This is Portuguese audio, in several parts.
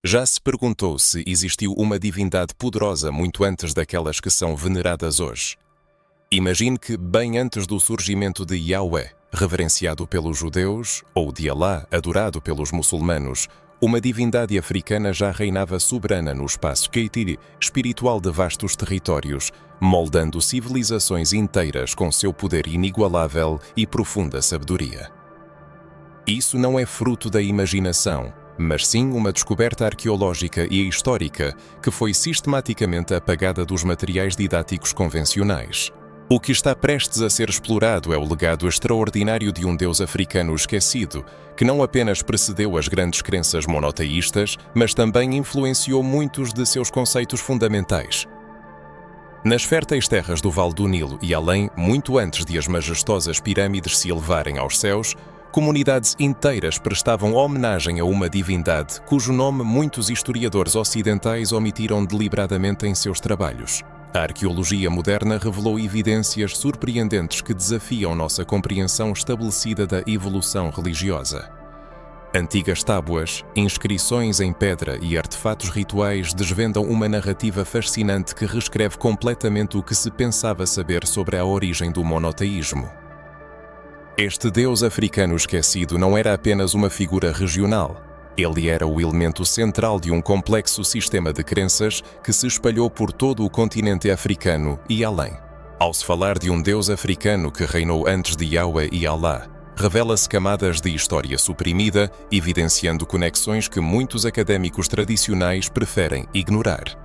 Já se perguntou se existiu uma divindade poderosa muito antes daquelas que são veneradas hoje? Imagine que, bem antes do surgimento de Yahweh, reverenciado pelos judeus, ou de Alá, adorado pelos muçulmanos, uma divindade africana já reinava soberana no espaço Keitiri, espiritual de vastos territórios, moldando civilizações inteiras com seu poder inigualável e profunda sabedoria. Isso não é fruto da imaginação, mas sim uma descoberta arqueológica e histórica que foi sistematicamente apagada dos materiais didáticos convencionais. O que está prestes a ser explorado é o legado extraordinário de um Deus africano esquecido, que não apenas precedeu as grandes crenças monoteístas, mas também influenciou muitos de seus conceitos fundamentais. Nas férteis terras do Vale do Nilo e além, muito antes de as majestosas pirâmides se elevarem aos céus, comunidades inteiras prestavam homenagem a uma divindade cujo nome muitos historiadores ocidentais omitiram deliberadamente em seus trabalhos. A arqueologia moderna revelou evidências surpreendentes que desafiam nossa compreensão estabelecida da evolução religiosa. Antigas tábuas, inscrições em pedra e artefatos rituais desvendam uma narrativa fascinante que reescreve completamente o que se pensava saber sobre a origem do monoteísmo. Este Deus africano esquecido não era apenas uma figura regional. Ele era o elemento central de um complexo sistema de crenças que se espalhou por todo o continente africano e além. Ao se falar de um Deus africano que reinou antes de Yahweh e Alá, revela-se camadas de história suprimida, evidenciando conexões que muitos académicos tradicionais preferem ignorar.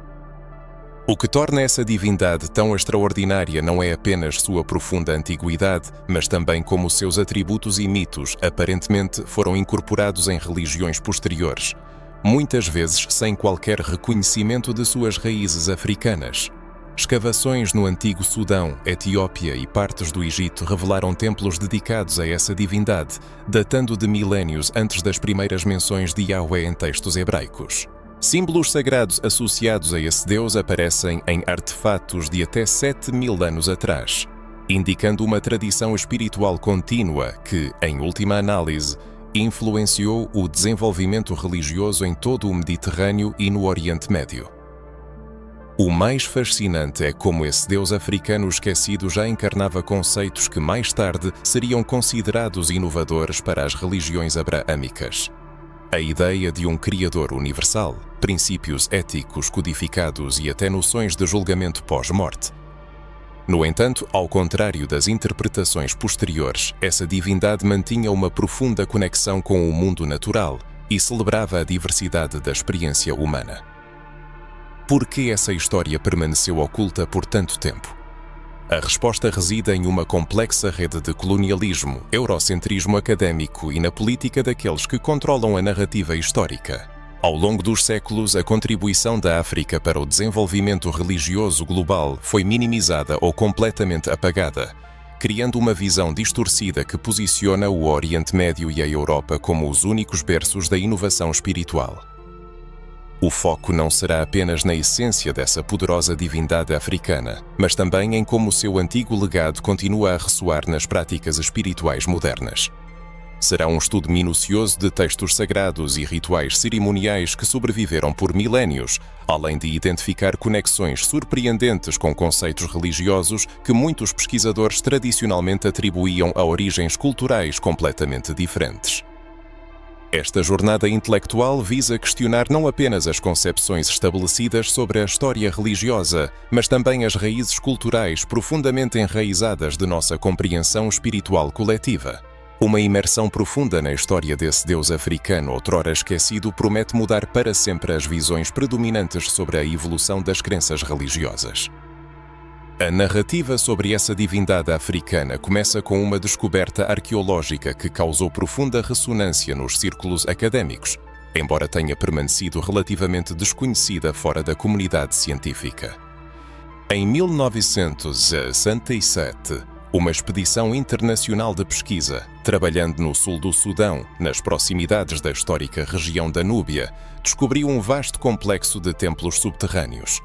O que torna essa divindade tão extraordinária não é apenas sua profunda antiguidade, mas também como seus atributos e mitos aparentemente foram incorporados em religiões posteriores, muitas vezes sem qualquer reconhecimento de suas raízes africanas. Escavações no antigo Sudão, Etiópia e partes do Egito revelaram templos dedicados a essa divindade, datando de milénios antes das primeiras menções de Yahweh em textos hebraicos. Símbolos sagrados associados a esse Deus aparecem em artefatos de até 7.000 anos atrás, indicando uma tradição espiritual contínua que, em última análise, influenciou o desenvolvimento religioso em todo o Mediterrâneo e no Oriente Médio. O mais fascinante é como esse Deus africano esquecido já encarnava conceitos que mais tarde seriam considerados inovadores para as religiões abraâmicas. A ideia de um Criador universal, princípios éticos codificados e até noções de julgamento pós-morte. No entanto, ao contrário das interpretações posteriores, essa divindade mantinha uma profunda conexão com o mundo natural e celebrava a diversidade da experiência humana. Por que essa história permaneceu oculta por tanto tempo? A resposta reside em uma complexa rede de colonialismo, eurocentrismo académico e na política daqueles que controlam a narrativa histórica. Ao longo dos séculos, a contribuição da África para o desenvolvimento religioso global foi minimizada ou completamente apagada, criando uma visão distorcida que posiciona o Oriente Médio e a Europa como os únicos berços da inovação espiritual. O foco não será apenas na essência dessa poderosa divindade africana, mas também em como o seu antigo legado continua a ressoar nas práticas espirituais modernas. Será um estudo minucioso de textos sagrados e rituais cerimoniais que sobreviveram por milénios, além de identificar conexões surpreendentes com conceitos religiosos que muitos pesquisadores tradicionalmente atribuíam a origens culturais completamente diferentes. Esta jornada intelectual visa questionar não apenas as concepções estabelecidas sobre a história religiosa, mas também as raízes culturais profundamente enraizadas de nossa compreensão espiritual coletiva. Uma imersão profunda na história desse Deus africano outrora esquecido promete mudar para sempre as visões predominantes sobre a evolução das crenças religiosas. A narrativa sobre essa divindade africana começa com uma descoberta arqueológica que causou profunda ressonância nos círculos académicos, embora tenha permanecido relativamente desconhecida fora da comunidade científica. Em 1967, uma expedição internacional de pesquisa, trabalhando no sul do Sudão, nas proximidades da histórica região da Núbia, descobriu um vasto complexo de templos subterrâneos.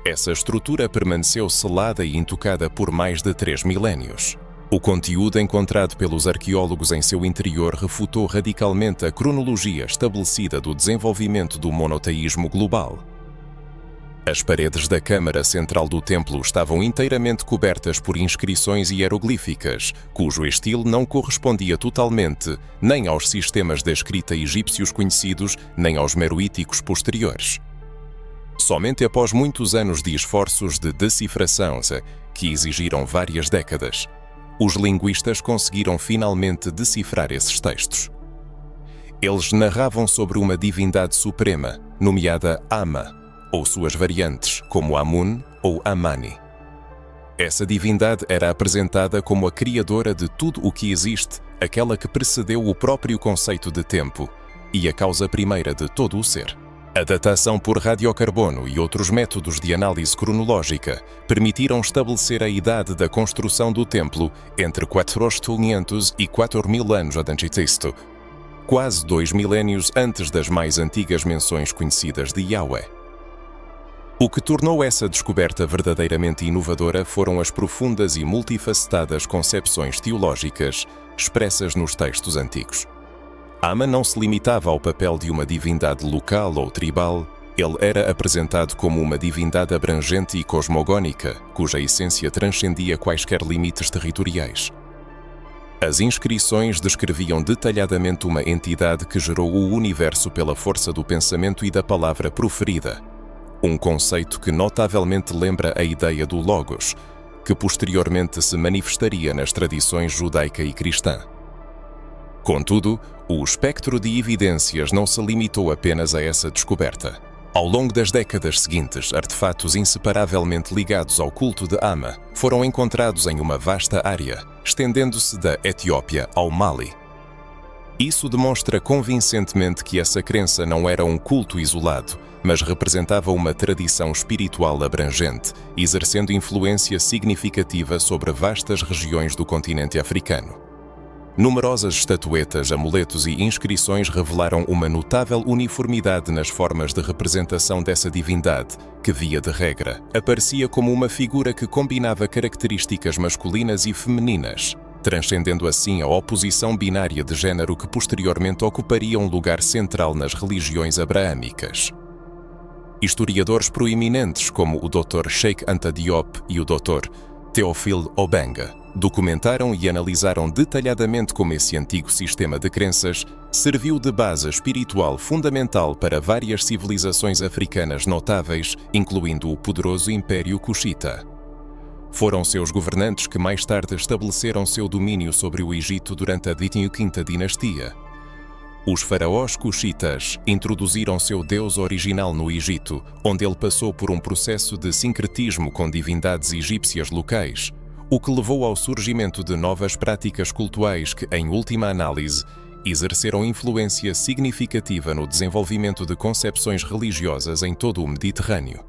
Essa estrutura permaneceu selada e intocada por mais de 3 milénios. O conteúdo encontrado pelos arqueólogos em seu interior refutou radicalmente a cronologia estabelecida do desenvolvimento do monoteísmo global. As paredes da câmara central do templo estavam inteiramente cobertas por inscrições hieroglíficas, cujo estilo não correspondia totalmente nem aos sistemas de escrita egípcios conhecidos, nem aos meroíticos posteriores. Somente após muitos anos de esforços de decifração, que exigiram várias décadas, os linguistas conseguiram finalmente decifrar esses textos. Eles narravam sobre uma divindade suprema, nomeada Ama, ou suas variantes, como Amun ou Amani. Essa divindade era apresentada como a criadora de tudo o que existe, aquela que precedeu o próprio conceito de tempo e a causa primeira de todo o ser. A datação por radiocarbono e outros métodos de análise cronológica permitiram estabelecer a idade da construção do templo entre 4.500 e 4.000 anos a.C., quase 2 milénios antes das mais antigas menções conhecidas de Yahweh. O que tornou essa descoberta verdadeiramente inovadora foram as profundas e multifacetadas concepções teológicas expressas nos textos antigos. Ama não se limitava ao papel de uma divindade local ou tribal, ele era apresentado como uma divindade abrangente e cosmogónica, cuja essência transcendia quaisquer limites territoriais. As inscrições descreviam detalhadamente uma entidade que gerou o universo pela força do pensamento e da palavra proferida, um conceito que notavelmente lembra a ideia do Logos, que posteriormente se manifestaria nas tradições judaica e cristã. Contudo, o espectro de evidências não se limitou apenas a essa descoberta. Ao longo das décadas seguintes, artefatos inseparavelmente ligados ao culto de Ama foram encontrados em uma vasta área, estendendo-se da Etiópia ao Mali. Isso demonstra convincentemente que essa crença não era um culto isolado, mas representava uma tradição espiritual abrangente, exercendo influência significativa sobre vastas regiões do continente africano. Numerosas estatuetas, amuletos e inscrições revelaram uma notável uniformidade nas formas de representação dessa divindade, que, via de regra, aparecia como uma figura que combinava características masculinas e femininas, transcendendo assim a oposição binária de género que posteriormente ocuparia um lugar central nas religiões abraâmicas. Historiadores proeminentes como o Dr. Cheikh Anta Diop e o Dr. Théophile Obenga documentaram e analisaram detalhadamente como esse antigo sistema de crenças serviu de base espiritual fundamental para várias civilizações africanas notáveis, incluindo o poderoso Império Cushita. Foram seus governantes que mais tarde estabeleceram seu domínio sobre o Egito durante a 25ª dinastia. Os faraós cushitas introduziram seu deus original no Egito, onde ele passou por um processo de sincretismo com divindades egípcias locais, o que levou ao surgimento de novas práticas cultuais que, em última análise, exerceram influência significativa no desenvolvimento de concepções religiosas em todo o Mediterrâneo.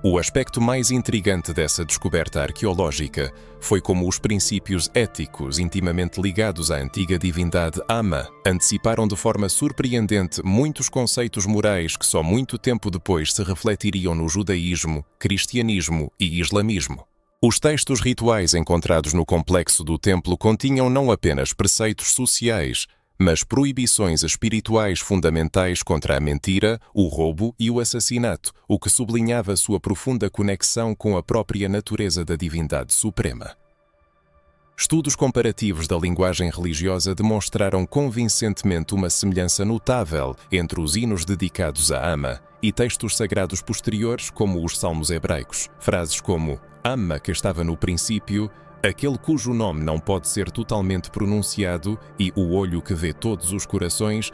O aspecto mais intrigante dessa descoberta arqueológica foi como os princípios éticos intimamente ligados à antiga divindade Ama anteciparam de forma surpreendente muitos conceitos morais que só muito tempo depois se refletiriam no judaísmo, cristianismo e islamismo. Os textos rituais encontrados no complexo do templo continham não apenas preceitos sociais, mas proibições espirituais fundamentais contra a mentira, o roubo e o assassinato, o que sublinhava sua profunda conexão com a própria natureza da divindade suprema. Estudos comparativos da linguagem religiosa demonstraram convincentemente uma semelhança notável entre os hinos dedicados a Ama e textos sagrados posteriores, como os salmos hebraicos. Frases como Ama, que estava no princípio, aquele cujo nome não pode ser totalmente pronunciado e o olho que vê todos os corações,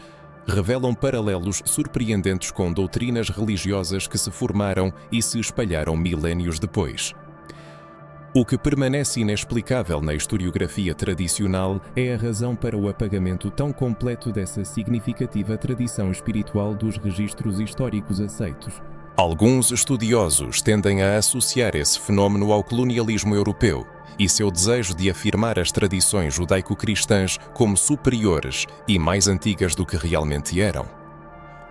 revelam paralelos surpreendentes com doutrinas religiosas que se formaram e se espalharam milénios depois. O que permanece inexplicável na historiografia tradicional é a razão para o apagamento tão completo dessa significativa tradição espiritual dos registros históricos aceitos. Alguns estudiosos tendem a associar esse fenómeno ao colonialismo europeu e seu desejo de afirmar as tradições judaico-cristãs como superiores e mais antigas do que realmente eram.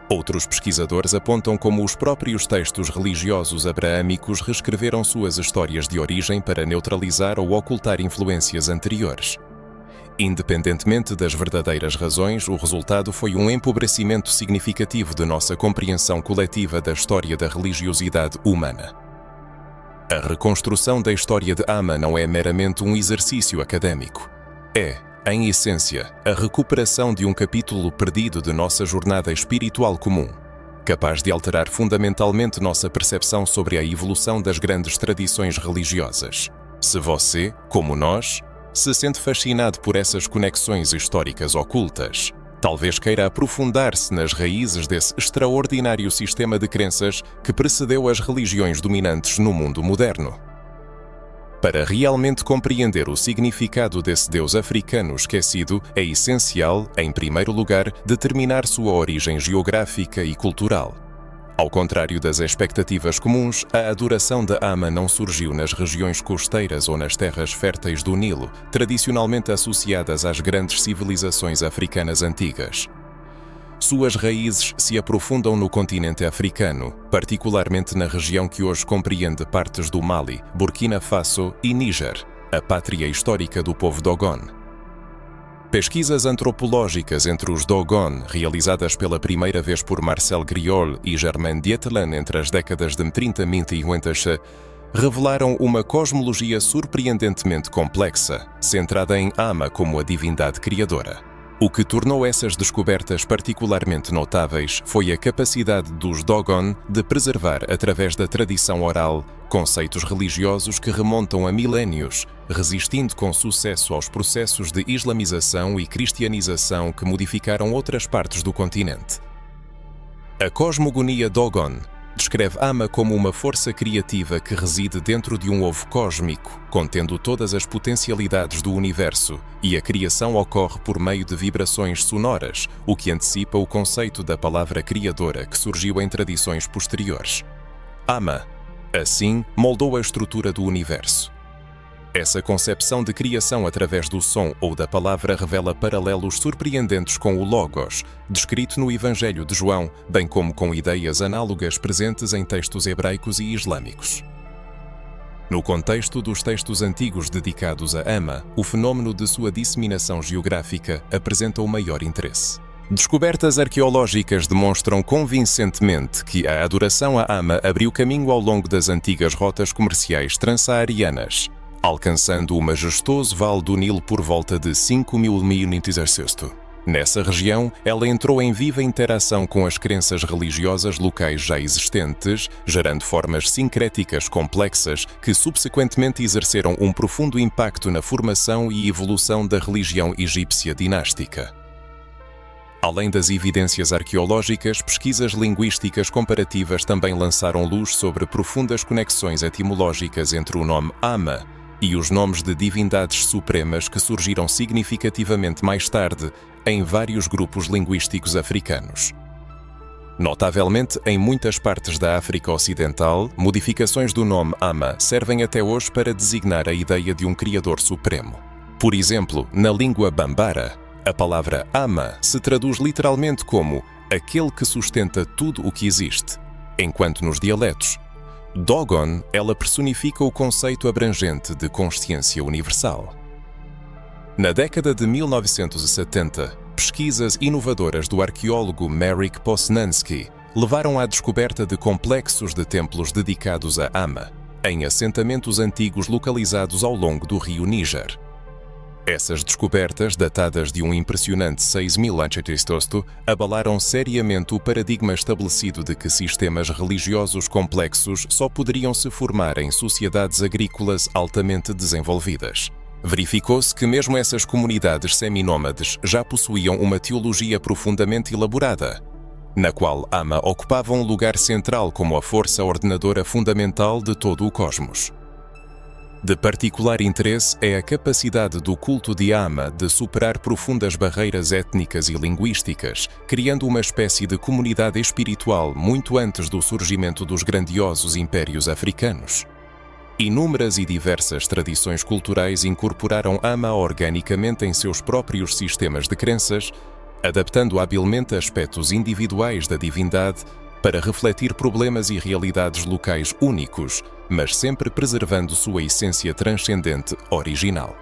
Outros pesquisadores apontam como os próprios textos religiosos abraâmicos reescreveram suas histórias de origem para neutralizar ou ocultar influências anteriores. Independentemente das verdadeiras razões, o resultado foi um empobrecimento significativo de nossa compreensão coletiva da história da religiosidade humana. A reconstrução da história de Amma não é meramente um exercício académico. É, em essência, a recuperação de um capítulo perdido de nossa jornada espiritual comum, capaz de alterar fundamentalmente nossa percepção sobre a evolução das grandes tradições religiosas. Se você, como nós, se sente fascinado por essas conexões históricas ocultas, talvez queira aprofundar-se nas raízes desse extraordinário sistema de crenças que precedeu as religiões dominantes no mundo moderno. Para realmente compreender o significado desse Deus africano esquecido, é essencial, em primeiro lugar, determinar sua origem geográfica e cultural. Ao contrário das expectativas comuns, a adoração de Amma não surgiu nas regiões costeiras ou nas terras férteis do Nilo, tradicionalmente associadas às grandes civilizações africanas antigas. Suas raízes se aprofundam no continente africano, particularmente na região que hoje compreende partes do Mali, Burkina Faso e Níger, a pátria histórica do povo Dogon. Pesquisas antropológicas entre os Dogon, realizadas pela primeira vez por Marcel Griol e Germain Dietelan entre as décadas de 30 e 50, revelaram uma cosmologia surpreendentemente complexa, centrada em Amma como a divindade criadora. O que tornou essas descobertas particularmente notáveis foi a capacidade dos Dogon de preservar, através da tradição oral, conceitos religiosos que remontam a milénios, resistindo com sucesso aos processos de islamização e cristianização que modificaram outras partes do continente. A cosmogonia Dogon descreve Amma como uma força criativa que reside dentro de um ovo cósmico, contendo todas as potencialidades do universo, e a criação ocorre por meio de vibrações sonoras, o que antecipa o conceito da palavra criadora que surgiu em tradições posteriores. Amma, assim, moldou a estrutura do universo. Essa concepção de criação através do som ou da palavra revela paralelos surpreendentes com o Logos, descrito no Evangelho de João, bem como com ideias análogas presentes em textos hebraicos e islâmicos. No contexto dos textos antigos dedicados a Amma, o fenômeno de sua disseminação geográfica apresenta o maior interesse. Descobertas arqueológicas demonstram convincentemente que a adoração a Amma abriu caminho ao longo das antigas rotas comerciais transsaarianas, alcançando o majestoso Vale do Nilo por volta de 5.000 m. Nessa região, ela entrou em viva interação com as crenças religiosas locais já existentes, gerando formas sincréticas complexas que subsequentemente exerceram um profundo impacto na formação e evolução da religião egípcia dinástica. Além das evidências arqueológicas, pesquisas linguísticas comparativas também lançaram luz sobre profundas conexões etimológicas entre o nome Amma e os nomes de divindades supremas que surgiram significativamente mais tarde em vários grupos linguísticos africanos. Notavelmente, em muitas partes da África Ocidental, modificações do nome Amma servem até hoje para designar a ideia de um Criador Supremo. Por exemplo, na língua bambara, a palavra Amma se traduz literalmente como aquele que sustenta tudo o que existe, enquanto nos dialetos Dogon, ela personifica o conceito abrangente de consciência universal. Na década de 1970, pesquisas inovadoras do arqueólogo Marek Posnanski levaram à descoberta de complexos de templos dedicados a Amma, em assentamentos antigos localizados ao longo do rio Níger. Essas descobertas, datadas de um impressionante 6.000 a.C., abalaram seriamente o paradigma estabelecido de que sistemas religiosos complexos só poderiam se formar em sociedades agrícolas altamente desenvolvidas. Verificou-se que mesmo essas comunidades seminômades já possuíam uma teologia profundamente elaborada, na qual Amma ocupava um lugar central como a força ordenadora fundamental de todo o cosmos. De particular interesse é a capacidade do culto de Amma de superar profundas barreiras étnicas e linguísticas, criando uma espécie de comunidade espiritual muito antes do surgimento dos grandiosos impérios africanos. Inúmeras e diversas tradições culturais incorporaram Amma organicamente em seus próprios sistemas de crenças, adaptando habilmente aspectos individuais da divindade para refletir problemas e realidades locais únicos, mas sempre preservando sua essência transcendente original.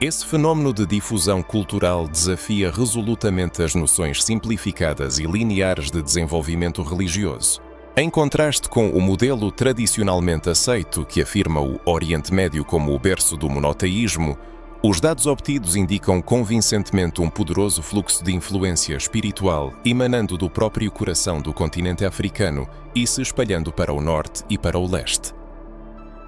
Esse fenómeno de difusão cultural desafia resolutamente as noções simplificadas e lineares de desenvolvimento religioso. Em contraste com o modelo tradicionalmente aceito que afirma o Oriente Médio como o berço do monoteísmo, os dados obtidos indicam convincentemente um poderoso fluxo de influência espiritual emanando do próprio coração do continente africano e se espalhando para o norte e para o leste.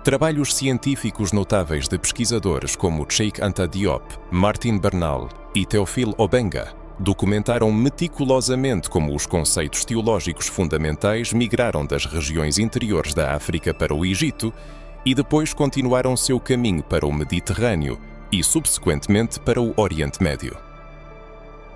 Trabalhos científicos notáveis de pesquisadores como Cheikh Anta Diop, Martin Bernal e Théophile Obenga documentaram meticulosamente como os conceitos teológicos fundamentais migraram das regiões interiores da África para o Egito e depois continuaram seu caminho para o Mediterrâneo e, subsequentemente, para o Oriente Médio.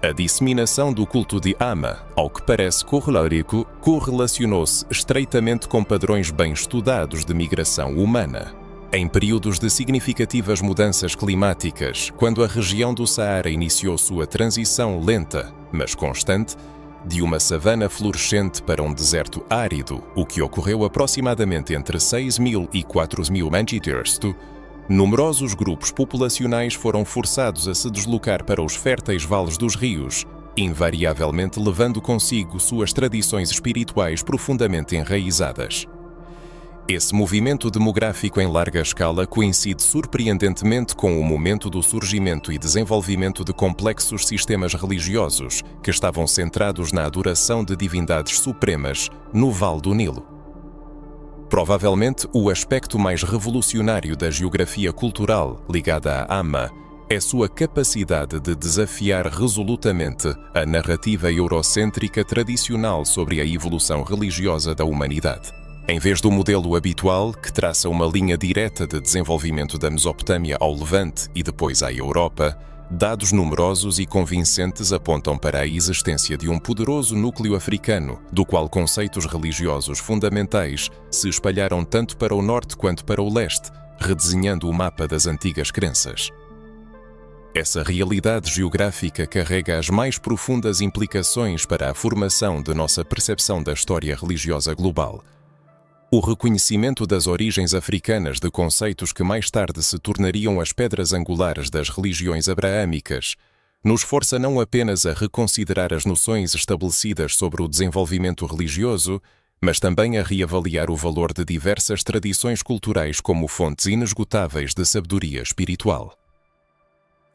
A disseminação do culto de Ama, ao que parece correlativo, correlacionou-se estreitamente com padrões bem estudados de migração humana. Em períodos de significativas mudanças climáticas, quando a região do Saara iniciou sua transição lenta, mas constante, de uma savana florescente para um deserto árido, o que ocorreu aproximadamente entre 6.000 e 4.000 Manchiterstu, numerosos grupos populacionais foram forçados a se deslocar para os férteis vales dos rios, invariavelmente levando consigo suas tradições espirituais profundamente enraizadas. Esse movimento demográfico em larga escala coincide surpreendentemente com o momento do surgimento e desenvolvimento de complexos sistemas religiosos que estavam centrados na adoração de divindades supremas no Vale do Nilo. Provavelmente, o aspecto mais revolucionário da geografia cultural ligada à Ama é sua capacidade de desafiar resolutamente a narrativa eurocêntrica tradicional sobre a evolução religiosa da humanidade. Em vez do modelo habitual, que traça uma linha direta de desenvolvimento da Mesopotâmia ao Levante e depois à Europa, dados numerosos e convincentes apontam para a existência de um poderoso núcleo africano, do qual conceitos religiosos fundamentais se espalharam tanto para o norte quanto para o leste, redesenhando o mapa das antigas crenças. Essa realidade geográfica carrega as mais profundas implicações para a formação de nossa percepção da história religiosa global. O reconhecimento das origens africanas de conceitos que mais tarde se tornariam as pedras angulares das religiões abraâmicas nos força não apenas a reconsiderar as noções estabelecidas sobre o desenvolvimento religioso, mas também a reavaliar o valor de diversas tradições culturais como fontes inesgotáveis de sabedoria espiritual.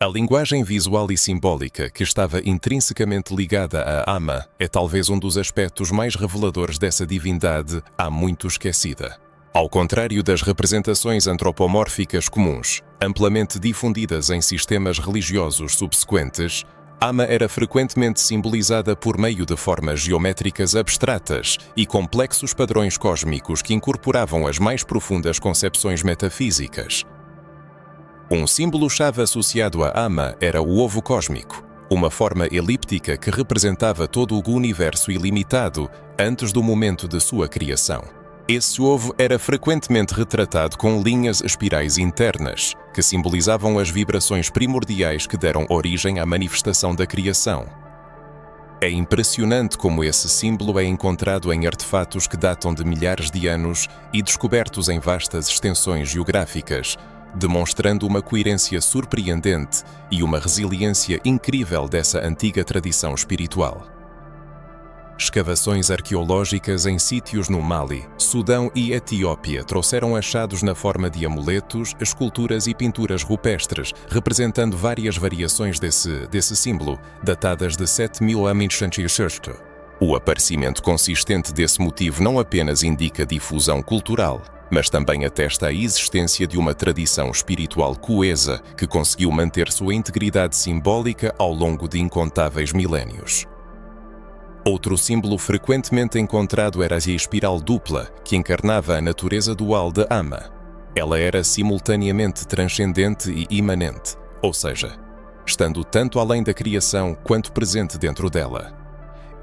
A linguagem visual e simbólica que estava intrinsecamente ligada a Ama é talvez um dos aspectos mais reveladores dessa divindade há muito esquecida. Ao contrário das representações antropomórficas comuns, amplamente difundidas em sistemas religiosos subsequentes, Ama era frequentemente simbolizada por meio de formas geométricas abstratas e complexos padrões cósmicos que incorporavam as mais profundas concepções metafísicas. Um símbolo-chave associado a Ama era o ovo cósmico, uma forma elíptica que representava todo o universo ilimitado antes do momento de sua criação. Esse ovo era frequentemente retratado com linhas espirais internas, que simbolizavam as vibrações primordiais que deram origem à manifestação da criação. É impressionante como esse símbolo é encontrado em artefatos que datam de milhares de anos e descobertos em vastas extensões geográficas, demonstrando uma coerência surpreendente e uma resiliência incrível dessa antiga tradição espiritual. Escavações arqueológicas em sítios no Mali, Sudão e Etiópia trouxeram achados na forma de amuletos, esculturas e pinturas rupestres, representando várias variações desse símbolo, datadas de 7000 a. O aparecimento consistente desse motivo não apenas indica difusão cultural, mas também atesta a existência de uma tradição espiritual coesa que conseguiu manter sua integridade simbólica ao longo de incontáveis milénios. Outro símbolo frequentemente encontrado era a espiral dupla, que encarnava a natureza dual de Ama. Ela era simultaneamente transcendente e imanente, ou seja, estando tanto além da criação quanto presente dentro dela.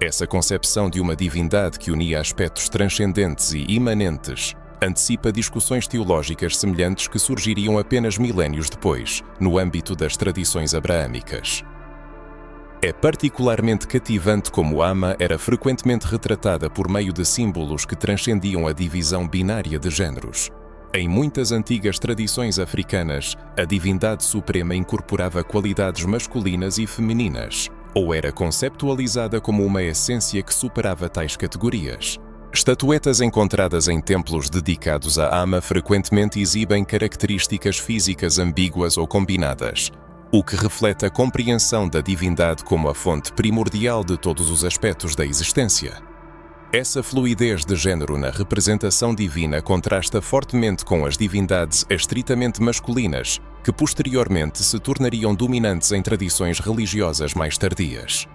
Essa concepção de uma divindade que unia aspectos transcendentes e imanentes antecipa discussões teológicas semelhantes que surgiriam apenas milénios depois, no âmbito das tradições abraâmicas. É particularmente cativante como Ama era frequentemente retratada por meio de símbolos que transcendiam a divisão binária de géneros. Em muitas antigas tradições africanas, a divindade suprema incorporava qualidades masculinas e femininas, ou era conceptualizada como uma essência que superava tais categorias. Estatuetas encontradas em templos dedicados a Ama frequentemente exibem características físicas ambíguas ou combinadas, o que reflete a compreensão da divindade como a fonte primordial de todos os aspectos da existência. Essa fluidez de género na representação divina contrasta fortemente com as divindades estritamente masculinas, que posteriormente se tornariam dominantes em tradições religiosas mais tardias.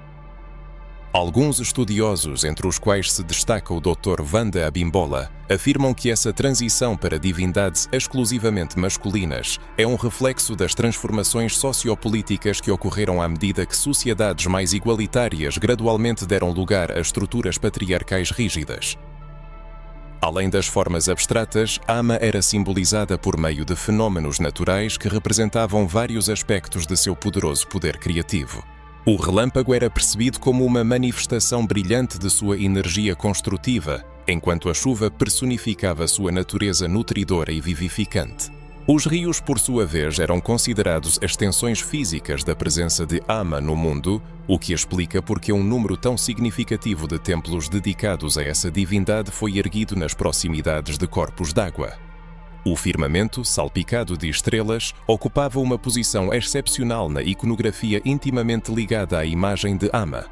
Alguns estudiosos, entre os quais se destaca o Dr. Wanda Abimbola, afirmam que essa transição para divindades exclusivamente masculinas é um reflexo das transformações sociopolíticas que ocorreram à medida que sociedades mais igualitárias gradualmente deram lugar a estruturas patriarcais rígidas. Além das formas abstratas, Ama era simbolizada por meio de fenômenos naturais que representavam vários aspectos de seu poderoso poder criativo. O relâmpago era percebido como uma manifestação brilhante de sua energia construtiva, enquanto a chuva personificava sua natureza nutridora e vivificante. Os rios, por sua vez, eram considerados extensões físicas da presença de Ama no mundo, o que explica porque um número tão significativo de templos dedicados a essa divindade foi erguido nas proximidades de corpos d'água. O firmamento, salpicado de estrelas, ocupava uma posição excepcional na iconografia intimamente ligada à imagem de Ama.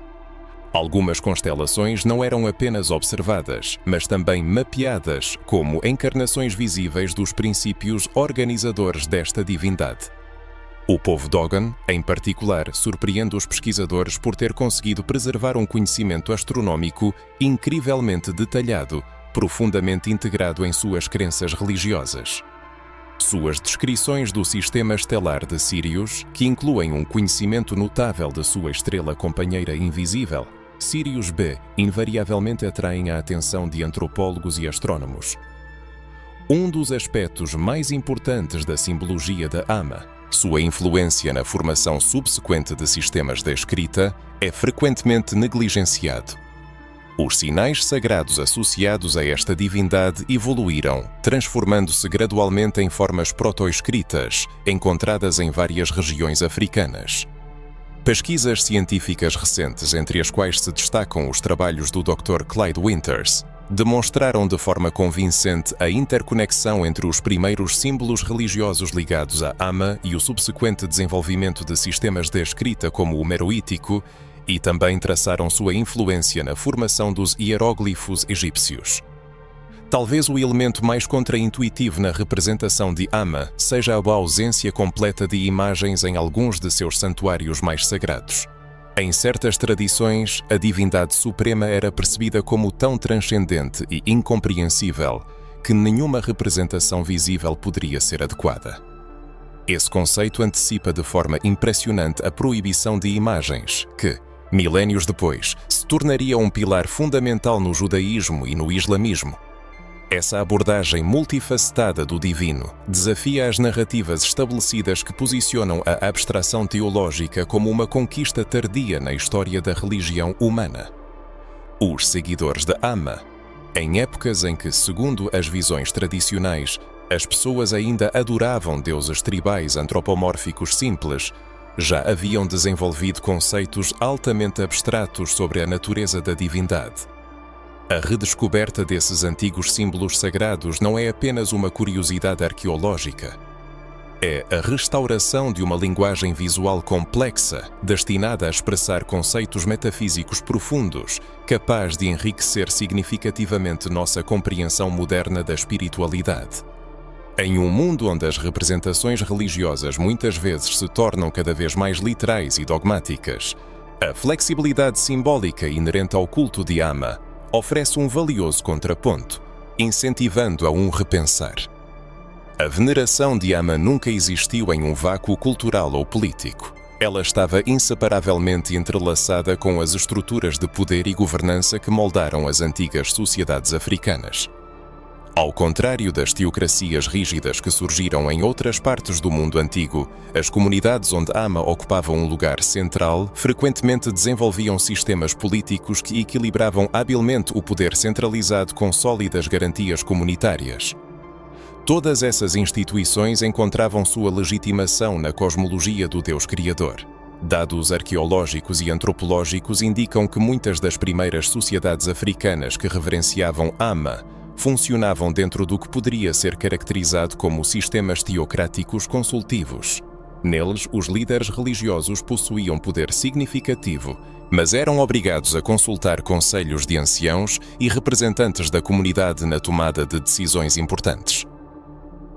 Algumas constelações não eram apenas observadas, mas também mapeadas como encarnações visíveis dos princípios organizadores desta divindade. O povo Dogon, em particular, surpreende os pesquisadores por ter conseguido preservar um conhecimento astronômico incrivelmente detalhado, profundamente integrado em suas crenças religiosas. Suas descrições do sistema estelar de Sirius, que incluem um conhecimento notável de sua estrela companheira invisível, Sirius B, invariavelmente atraem a atenção de antropólogos e astrónomos. Um dos aspectos mais importantes da simbologia da Ama, sua influência na formação subsequente de sistemas de escrita, é frequentemente negligenciado. Os sinais sagrados associados a esta divindade evoluíram, transformando-se gradualmente em formas proto-escritas, encontradas em várias regiões africanas. Pesquisas científicas recentes, entre as quais se destacam os trabalhos do Dr. Clyde Winters, demonstraram de forma convincente a interconexão entre os primeiros símbolos religiosos ligados a Ama e o subsequente desenvolvimento de sistemas de escrita como o meroítico, e também traçaram sua influência na formação dos hieróglifos egípcios. Talvez o elemento mais contraintuitivo na representação de Ama seja a ausência completa de imagens em alguns de seus santuários mais sagrados. Em certas tradições, a divindade suprema era percebida como tão transcendente e incompreensível que nenhuma representação visível poderia ser adequada. Esse conceito antecipa de forma impressionante a proibição de imagens, que, milénios depois, se tornaria um pilar fundamental no judaísmo e no islamismo. Essa abordagem multifacetada do divino desafia as narrativas estabelecidas que posicionam a abstração teológica como uma conquista tardia na história da religião humana. Os seguidores de Ama, em épocas em que, segundo as visões tradicionais, as pessoas ainda adoravam deuses tribais antropomórficos simples, já haviam desenvolvido conceitos altamente abstratos sobre a natureza da divindade. A redescoberta desses antigos símbolos sagrados não é apenas uma curiosidade arqueológica. É a restauração de uma linguagem visual complexa, destinada a expressar conceitos metafísicos profundos, capaz de enriquecer significativamente nossa compreensão moderna da espiritualidade. Em um mundo onde as representações religiosas muitas vezes se tornam cada vez mais literais e dogmáticas, a flexibilidade simbólica inerente ao culto de Ama oferece um valioso contraponto, incentivando a um repensar. A veneração de Ama nunca existiu em um vácuo cultural ou político. Ela estava inseparavelmente entrelaçada com as estruturas de poder e governança que moldaram as antigas sociedades africanas. Ao contrário das teocracias rígidas que surgiram em outras partes do mundo antigo, as comunidades onde Amma ocupava um lugar central frequentemente desenvolviam sistemas políticos que equilibravam habilmente o poder centralizado com sólidas garantias comunitárias. Todas essas instituições encontravam sua legitimação na cosmologia do Deus Criador. Dados arqueológicos e antropológicos indicam que muitas das primeiras sociedades africanas que reverenciavam Amma funcionavam dentro do que poderia ser caracterizado como sistemas teocráticos consultivos. Neles, os líderes religiosos possuíam poder significativo, mas eram obrigados a consultar conselhos de anciãos e representantes da comunidade na tomada de decisões importantes.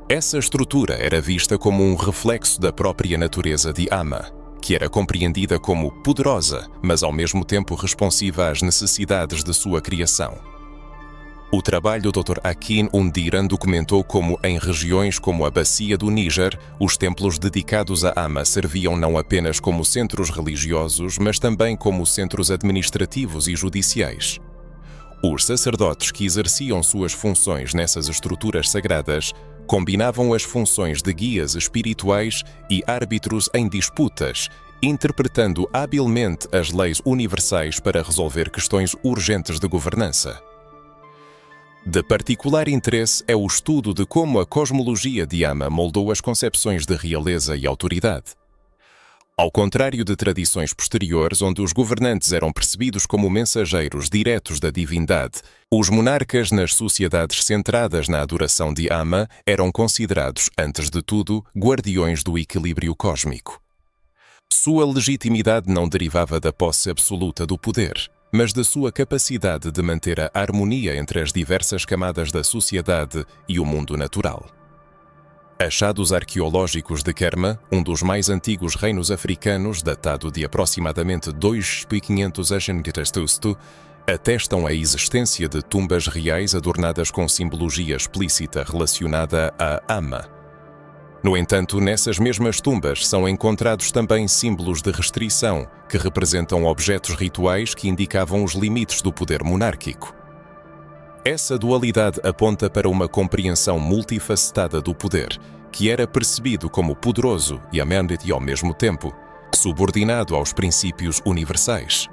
Essa estrutura era vista como um reflexo da própria natureza de Amma, que era compreendida como poderosa, mas ao mesmo tempo responsiva às necessidades de sua criação. O trabalho do Dr. Akin Undiran documentou como, em regiões como a Bacia do Níger, os templos dedicados a Amma serviam não apenas como centros religiosos, mas também como centros administrativos e judiciais. Os sacerdotes que exerciam suas funções nessas estruturas sagradas combinavam as funções de guias espirituais e árbitros em disputas, interpretando habilmente as leis universais para resolver questões urgentes de governança. De particular interesse é o estudo de como a cosmologia de Amma moldou as concepções de realeza e autoridade. Ao contrário de tradições posteriores, onde os governantes eram percebidos como mensageiros diretos da divindade, os monarcas nas sociedades centradas na adoração de Amma eram considerados, antes de tudo, guardiões do equilíbrio cósmico. Sua legitimidade não derivava da posse absoluta do poder, mas da sua capacidade de manter a harmonia entre as diversas camadas da sociedade e o mundo natural. Achados arqueológicos de Kerma, um dos mais antigos reinos africanos, datado de aproximadamente 2500 a.C., atestam a existência de tumbas reais adornadas com simbologia explícita relacionada a Amma. No entanto, nessas mesmas tumbas são encontrados também símbolos de restrição, que representam objetos rituais que indicavam os limites do poder monárquico. Essa dualidade aponta para uma compreensão multifacetada do poder, que era percebido como poderoso e ao mesmo tempo subordinado aos princípios universais.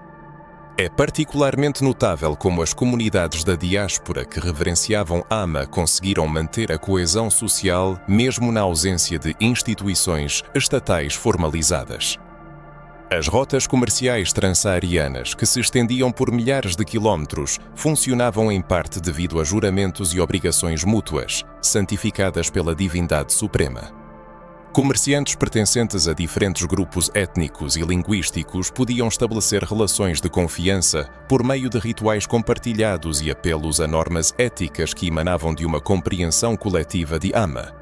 É particularmente notável como as comunidades da diáspora que reverenciavam Amma conseguiram manter a coesão social mesmo na ausência de instituições estatais formalizadas. As rotas comerciais transsaarianas, que se estendiam por milhares de quilómetros, funcionavam em parte devido a juramentos e obrigações mútuas, santificadas pela divindade suprema. Comerciantes pertencentes a diferentes grupos étnicos e linguísticos podiam estabelecer relações de confiança por meio de rituais compartilhados e apelos a normas éticas que emanavam de uma compreensão coletiva de Amma.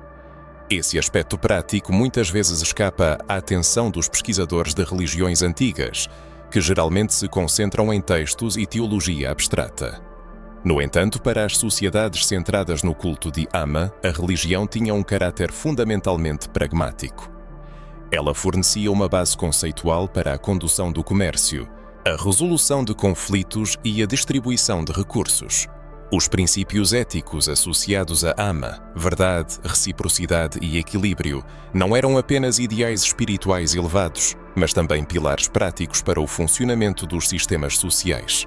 Esse aspecto prático muitas vezes escapa à atenção dos pesquisadores de religiões antigas, que geralmente se concentram em textos e teologia abstrata. No entanto, para as sociedades centradas no culto de Amma, a religião tinha um caráter fundamentalmente pragmático. Ela fornecia uma base conceitual para a condução do comércio, a resolução de conflitos e a distribuição de recursos. Os princípios éticos associados a Amma, verdade, reciprocidade e equilíbrio, não eram apenas ideais espirituais elevados, mas também pilares práticos para o funcionamento dos sistemas sociais.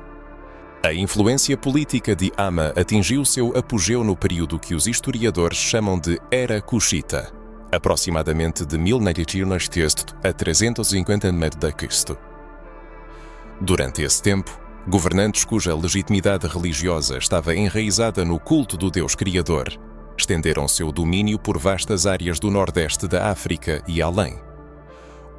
A influência política de Amma atingiu seu apogeu no período que os historiadores chamam de Era Cushita, aproximadamente de 1900 a 350 a.C. Durante esse tempo, governantes cuja legitimidade religiosa estava enraizada no culto do Deus Criador estenderam seu domínio por vastas áreas do nordeste da África e além.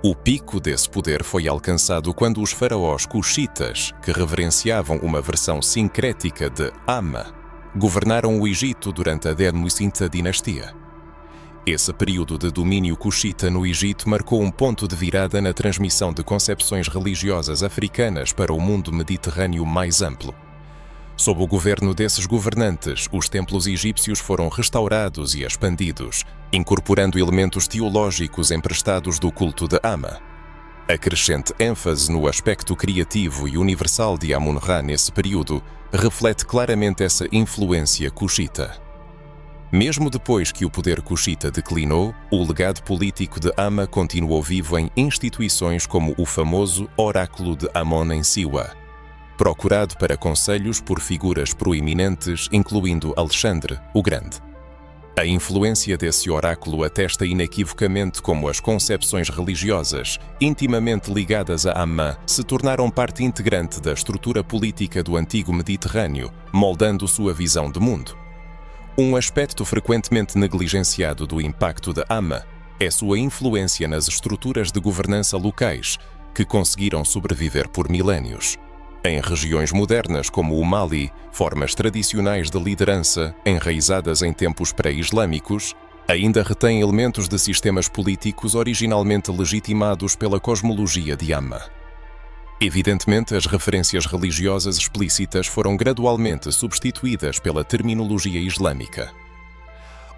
O pico desse poder foi alcançado quando os faraós cuxitas, que reverenciavam uma versão sincrética de Amma, governaram o Egito durante a 15ª dinastia. Esse período de domínio cuxita no Egito marcou um ponto de virada na transmissão de concepções religiosas africanas para o mundo mediterrâneo mais amplo. Sob o governo desses governantes, os templos egípcios foram restaurados e expandidos, incorporando elementos teológicos emprestados do culto de Amma. A crescente ênfase no aspecto criativo e universal de Amun-Ra nesse período reflete claramente essa influência cuxita. Mesmo depois que o poder cuxita declinou, o legado político de Amma continuou vivo em instituições como o famoso Oráculo de Amon em Siwa, procurado para conselhos por figuras proeminentes, incluindo Alexandre o Grande. A influência desse oráculo atesta inequivocamente como as concepções religiosas, intimamente ligadas a Amma, se tornaram parte integrante da estrutura política do antigo Mediterrâneo, moldando sua visão de mundo. Um aspecto frequentemente negligenciado do impacto de Amma é sua influência nas estruturas de governança locais, que conseguiram sobreviver por milénios. Em regiões modernas como o Mali, formas tradicionais de liderança, enraizadas em tempos pré-islâmicos, ainda retêm elementos de sistemas políticos originalmente legitimados pela cosmologia de Amma. Evidentemente, as referências religiosas explícitas foram gradualmente substituídas pela terminologia islâmica.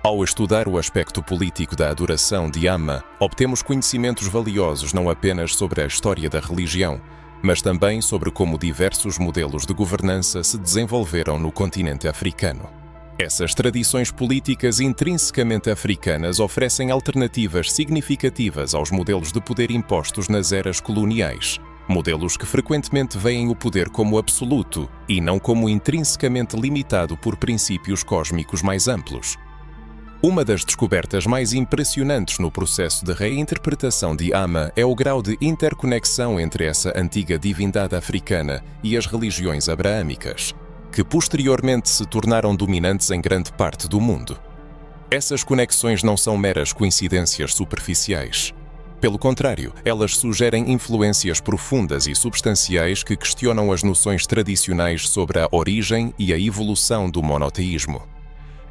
Ao estudar o aspecto político da adoração de Amma, obtemos conhecimentos valiosos não apenas sobre a história da religião, mas também sobre como diversos modelos de governança se desenvolveram no continente africano. Essas tradições políticas intrinsecamente africanas oferecem alternativas significativas aos modelos de poder impostos nas eras coloniais, modelos que frequentemente veem o poder como absoluto e não como intrinsecamente limitado por princípios cósmicos mais amplos. Uma das descobertas mais impressionantes no processo de reinterpretação de Amma é o grau de interconexão entre essa antiga divindade africana e as religiões abraâmicas, que posteriormente se tornaram dominantes em grande parte do mundo. Essas conexões não são meras coincidências superficiais. Pelo contrário, elas sugerem influências profundas e substanciais que questionam as noções tradicionais sobre a origem e a evolução do monoteísmo.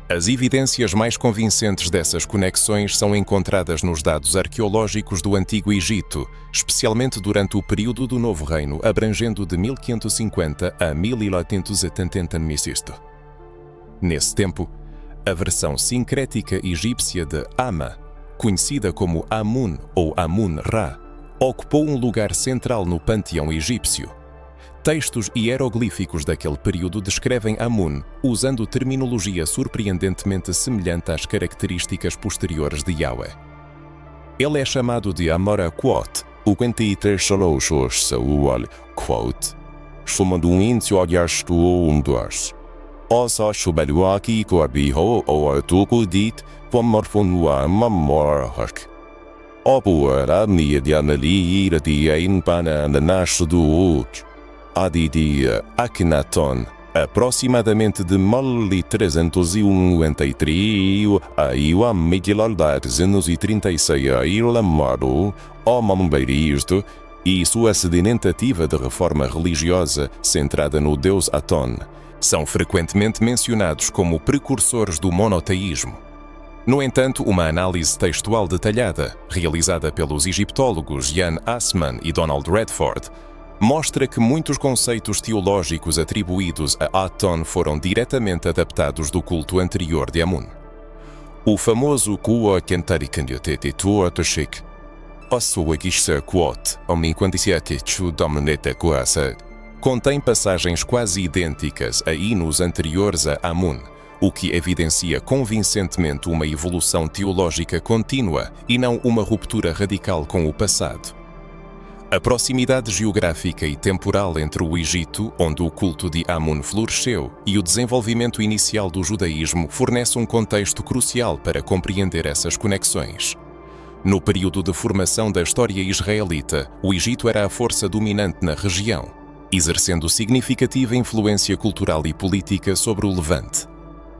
As evidências mais convincentes dessas conexões são encontradas nos dados arqueológicos do Antigo Egito, especialmente durante o período do Novo Reino, abrangendo de 1550 a 1870 n.C. Nesse tempo, a versão sincrética egípcia de Amma, conhecida como Amun ou Amun-Ra, ocupou um lugar central no panteão egípcio. Textos hieroglíficos daquele período descrevem Amun usando terminologia surpreendentemente semelhante às características posteriores de Yahweh. Ele é chamado de Amora-Quot, o 23 Shaloshosh Saúl Quot, chamando índice olhastu dois. Osa Shubeluaki Corbiho ou Artucudit, Pomorfonua Mamorhak. Opuera Niedianali Iradiain Pananash do Uch. Adidia Akhenaton, aproximadamente de 1393 a Iwa 1236 a Ilamaro, o Mambeiristo, e sua sedimentativa de reforma religiosa centrada no deus Aton, são frequentemente mencionados como precursores do monoteísmo. No entanto, uma análise textual detalhada, realizada pelos egiptólogos Jan Assmann e Donald Redford, mostra que muitos conceitos teológicos atribuídos a Aton foram diretamente adaptados do culto anterior de Amun. O famoso Kua Kentarikanyatete Tuatashik, a sua Gishsa Quot, contém passagens quase idênticas a hinos anteriores a Amun, o que evidencia convincentemente uma evolução teológica contínua e não uma ruptura radical com o passado. A proximidade geográfica e temporal entre o Egito, onde o culto de Amun floresceu, e o desenvolvimento inicial do judaísmo fornece um contexto crucial para compreender essas conexões. No período de formação da história israelita, o Egito era a força dominante na região, exercendo significativa influência cultural e política sobre o Levante.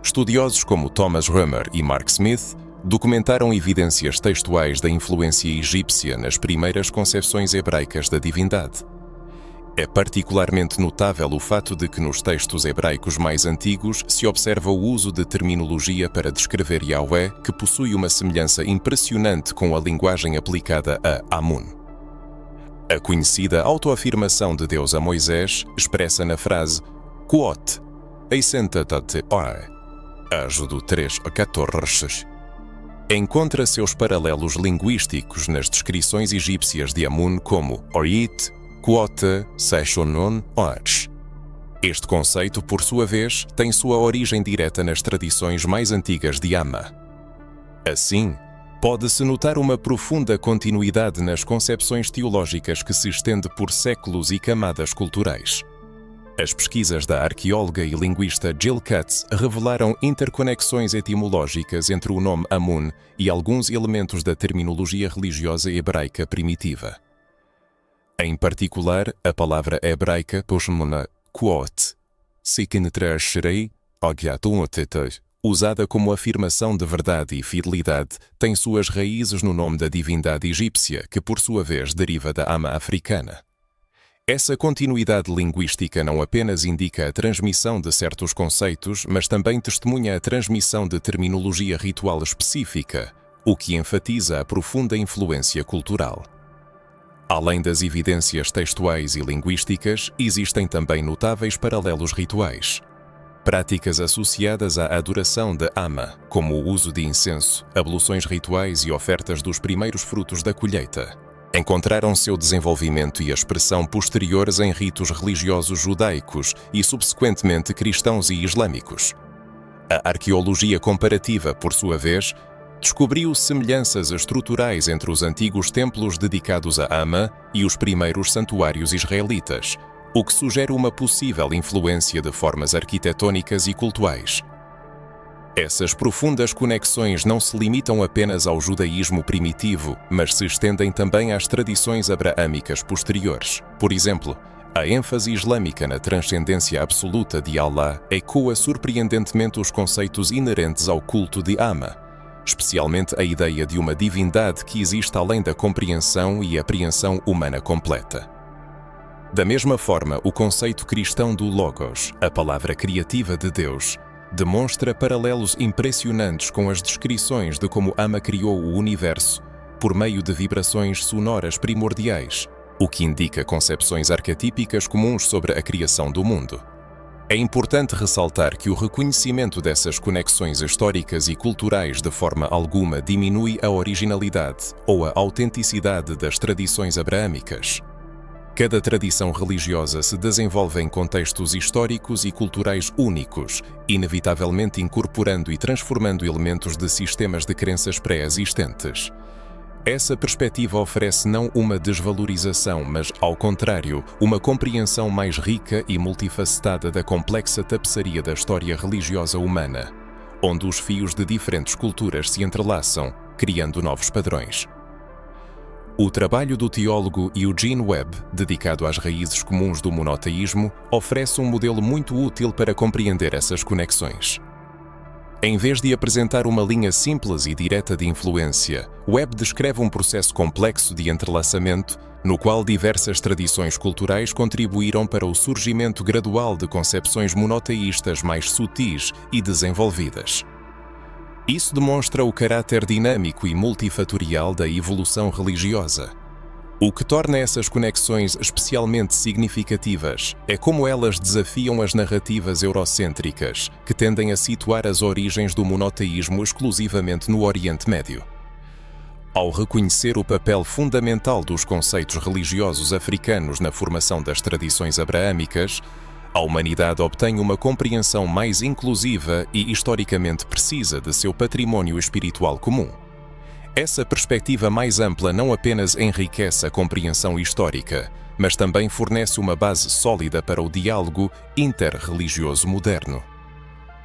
Estudiosos como Thomas Römer e Mark Smith documentaram evidências textuais da influência egípcia nas primeiras concepções hebraicas da divindade. É particularmente notável o fato de que nos textos hebraicos mais antigos se observa o uso de terminologia para descrever Yahweh que possui uma semelhança impressionante com a linguagem aplicada a Amun. A conhecida autoafirmação de Deus a Moisés expressa na frase Quot, Eisenta-te Oe, Êxodo 3:14. Encontra seus paralelos linguísticos nas descrições egípcias de Amun como Orit, Quota, Seishonon, Oach. Este conceito, por sua vez, tem sua origem direta nas tradições mais antigas de Ama. Assim, pode-se notar uma profunda continuidade nas concepções teológicas que se estende por séculos e camadas culturais. As pesquisas da arqueóloga e linguista Jill Katz revelaram interconexões etimológicas entre o nome Amun e alguns elementos da terminologia religiosa hebraica primitiva. Em particular, a palavra hebraica Poshmona Quot, usada como afirmação de verdade e fidelidade, tem suas raízes no nome da divindade egípcia, que por sua vez deriva da Ama africana. Essa continuidade linguística não apenas indica a transmissão de certos conceitos, mas também testemunha a transmissão de terminologia ritual específica, o que enfatiza a profunda influência cultural. Além das evidências textuais e linguísticas, existem também notáveis paralelos rituais. Práticas associadas à adoração de Ama, como o uso de incenso, abluções rituais e ofertas dos primeiros frutos da colheita, encontraram seu desenvolvimento e expressão posteriores em ritos religiosos judaicos e, subsequentemente, cristãos e islâmicos. A arqueologia comparativa, por sua vez, descobriu semelhanças estruturais entre os antigos templos dedicados a Ama e os primeiros santuários israelitas, o que sugere uma possível influência de formas arquitetônicas e cultuais. Essas profundas conexões não se limitam apenas ao judaísmo primitivo, mas se estendem também às tradições abraâmicas posteriores. Por exemplo, a ênfase islâmica na transcendência absoluta de Allah ecoa surpreendentemente os conceitos inerentes ao culto de Ama, especialmente a ideia de uma divindade que existe além da compreensão e apreensão humana completa. Da mesma forma, o conceito cristão do Logos, a palavra criativa de Deus, demonstra paralelos impressionantes com as descrições de como Ama criou o universo por meio de vibrações sonoras primordiais, o que indica concepções arquetípicas comuns sobre a criação do mundo. É importante ressaltar que o reconhecimento dessas conexões históricas e culturais de forma alguma diminui a originalidade ou a autenticidade das tradições abraâmicas. Cada tradição religiosa se desenvolve em contextos históricos e culturais únicos, inevitavelmente incorporando e transformando elementos de sistemas de crenças pré-existentes. Essa perspectiva oferece não uma desvalorização, mas, ao contrário, uma compreensão mais rica e multifacetada da complexa tapeçaria da história religiosa humana, onde os fios de diferentes culturas se entrelaçam, criando novos padrões. O trabalho do teólogo Eugene Webb, dedicado às raízes comuns do monoteísmo, oferece um modelo muito útil para compreender essas conexões. Em vez de apresentar uma linha simples e direta de influência, Webb descreve um processo complexo de entrelaçamento, no qual diversas tradições culturais contribuíram para o surgimento gradual de concepções monoteístas mais sutis e desenvolvidas. Isso demonstra o caráter dinâmico e multifatorial da evolução religiosa. O que torna essas conexões especialmente significativas é como elas desafiam as narrativas eurocêntricas, que tendem a situar as origens do monoteísmo exclusivamente no Oriente Médio. Ao reconhecer o papel fundamental dos conceitos religiosos africanos na formação das tradições abraâmicas, a humanidade obtém uma compreensão mais inclusiva e historicamente precisa de seu património espiritual comum. Essa perspectiva mais ampla não apenas enriquece a compreensão histórica, mas também fornece uma base sólida para o diálogo interreligioso moderno.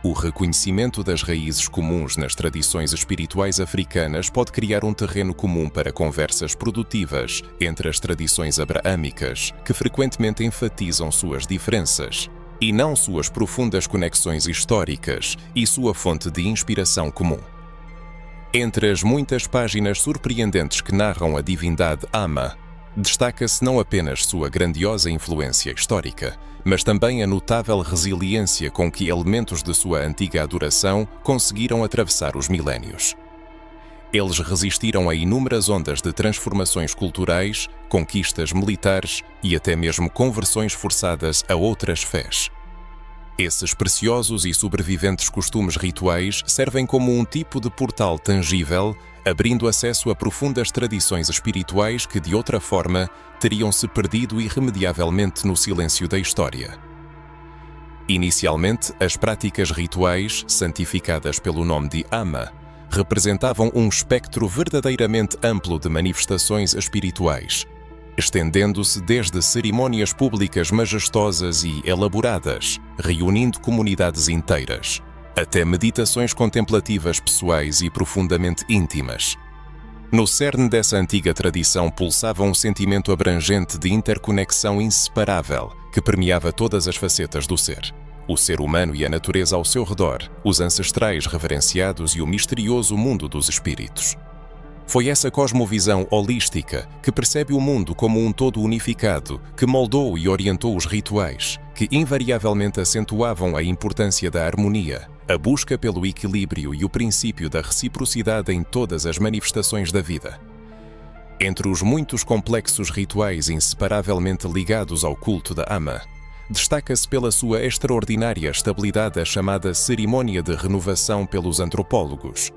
O reconhecimento das raízes comuns nas tradições espirituais africanas pode criar um terreno comum para conversas produtivas entre as tradições abraâmicas, que frequentemente enfatizam suas diferenças, e não suas profundas conexões históricas e sua fonte de inspiração comum. Entre as muitas páginas surpreendentes que narram a divindade Ama, destaca-se não apenas sua grandiosa influência histórica, mas também a notável resiliência com que elementos de sua antiga adoração conseguiram atravessar os milénios. Eles resistiram a inúmeras ondas de transformações culturais, conquistas militares e até mesmo conversões forçadas a outras fés. Esses preciosos e sobreviventes costumes rituais servem como um tipo de portal tangível, abrindo acesso a profundas tradições espirituais que, de outra forma, teriam se perdido irremediavelmente no silêncio da história. Inicialmente, as práticas rituais, santificadas pelo nome de Ama, representavam um espectro verdadeiramente amplo de manifestações espirituais, estendendo-se desde cerimônias públicas majestosas e elaboradas, reunindo comunidades inteiras, até meditações contemplativas pessoais e profundamente íntimas. No cerne dessa antiga tradição pulsava um sentimento abrangente de interconexão inseparável que permeava todas as facetas do ser. O ser humano e a natureza ao seu redor, os ancestrais reverenciados e o misterioso mundo dos espíritos. Foi essa cosmovisão holística que percebe o mundo como um todo unificado, que moldou e orientou os rituais, que invariavelmente acentuavam a importância da harmonia, a busca pelo equilíbrio e o princípio da reciprocidade em todas as manifestações da vida. Entre os muitos complexos rituais inseparavelmente ligados ao culto da Ama, destaca-se pela sua extraordinária estabilidade a chamada cerimônia de renovação pelos antropólogos.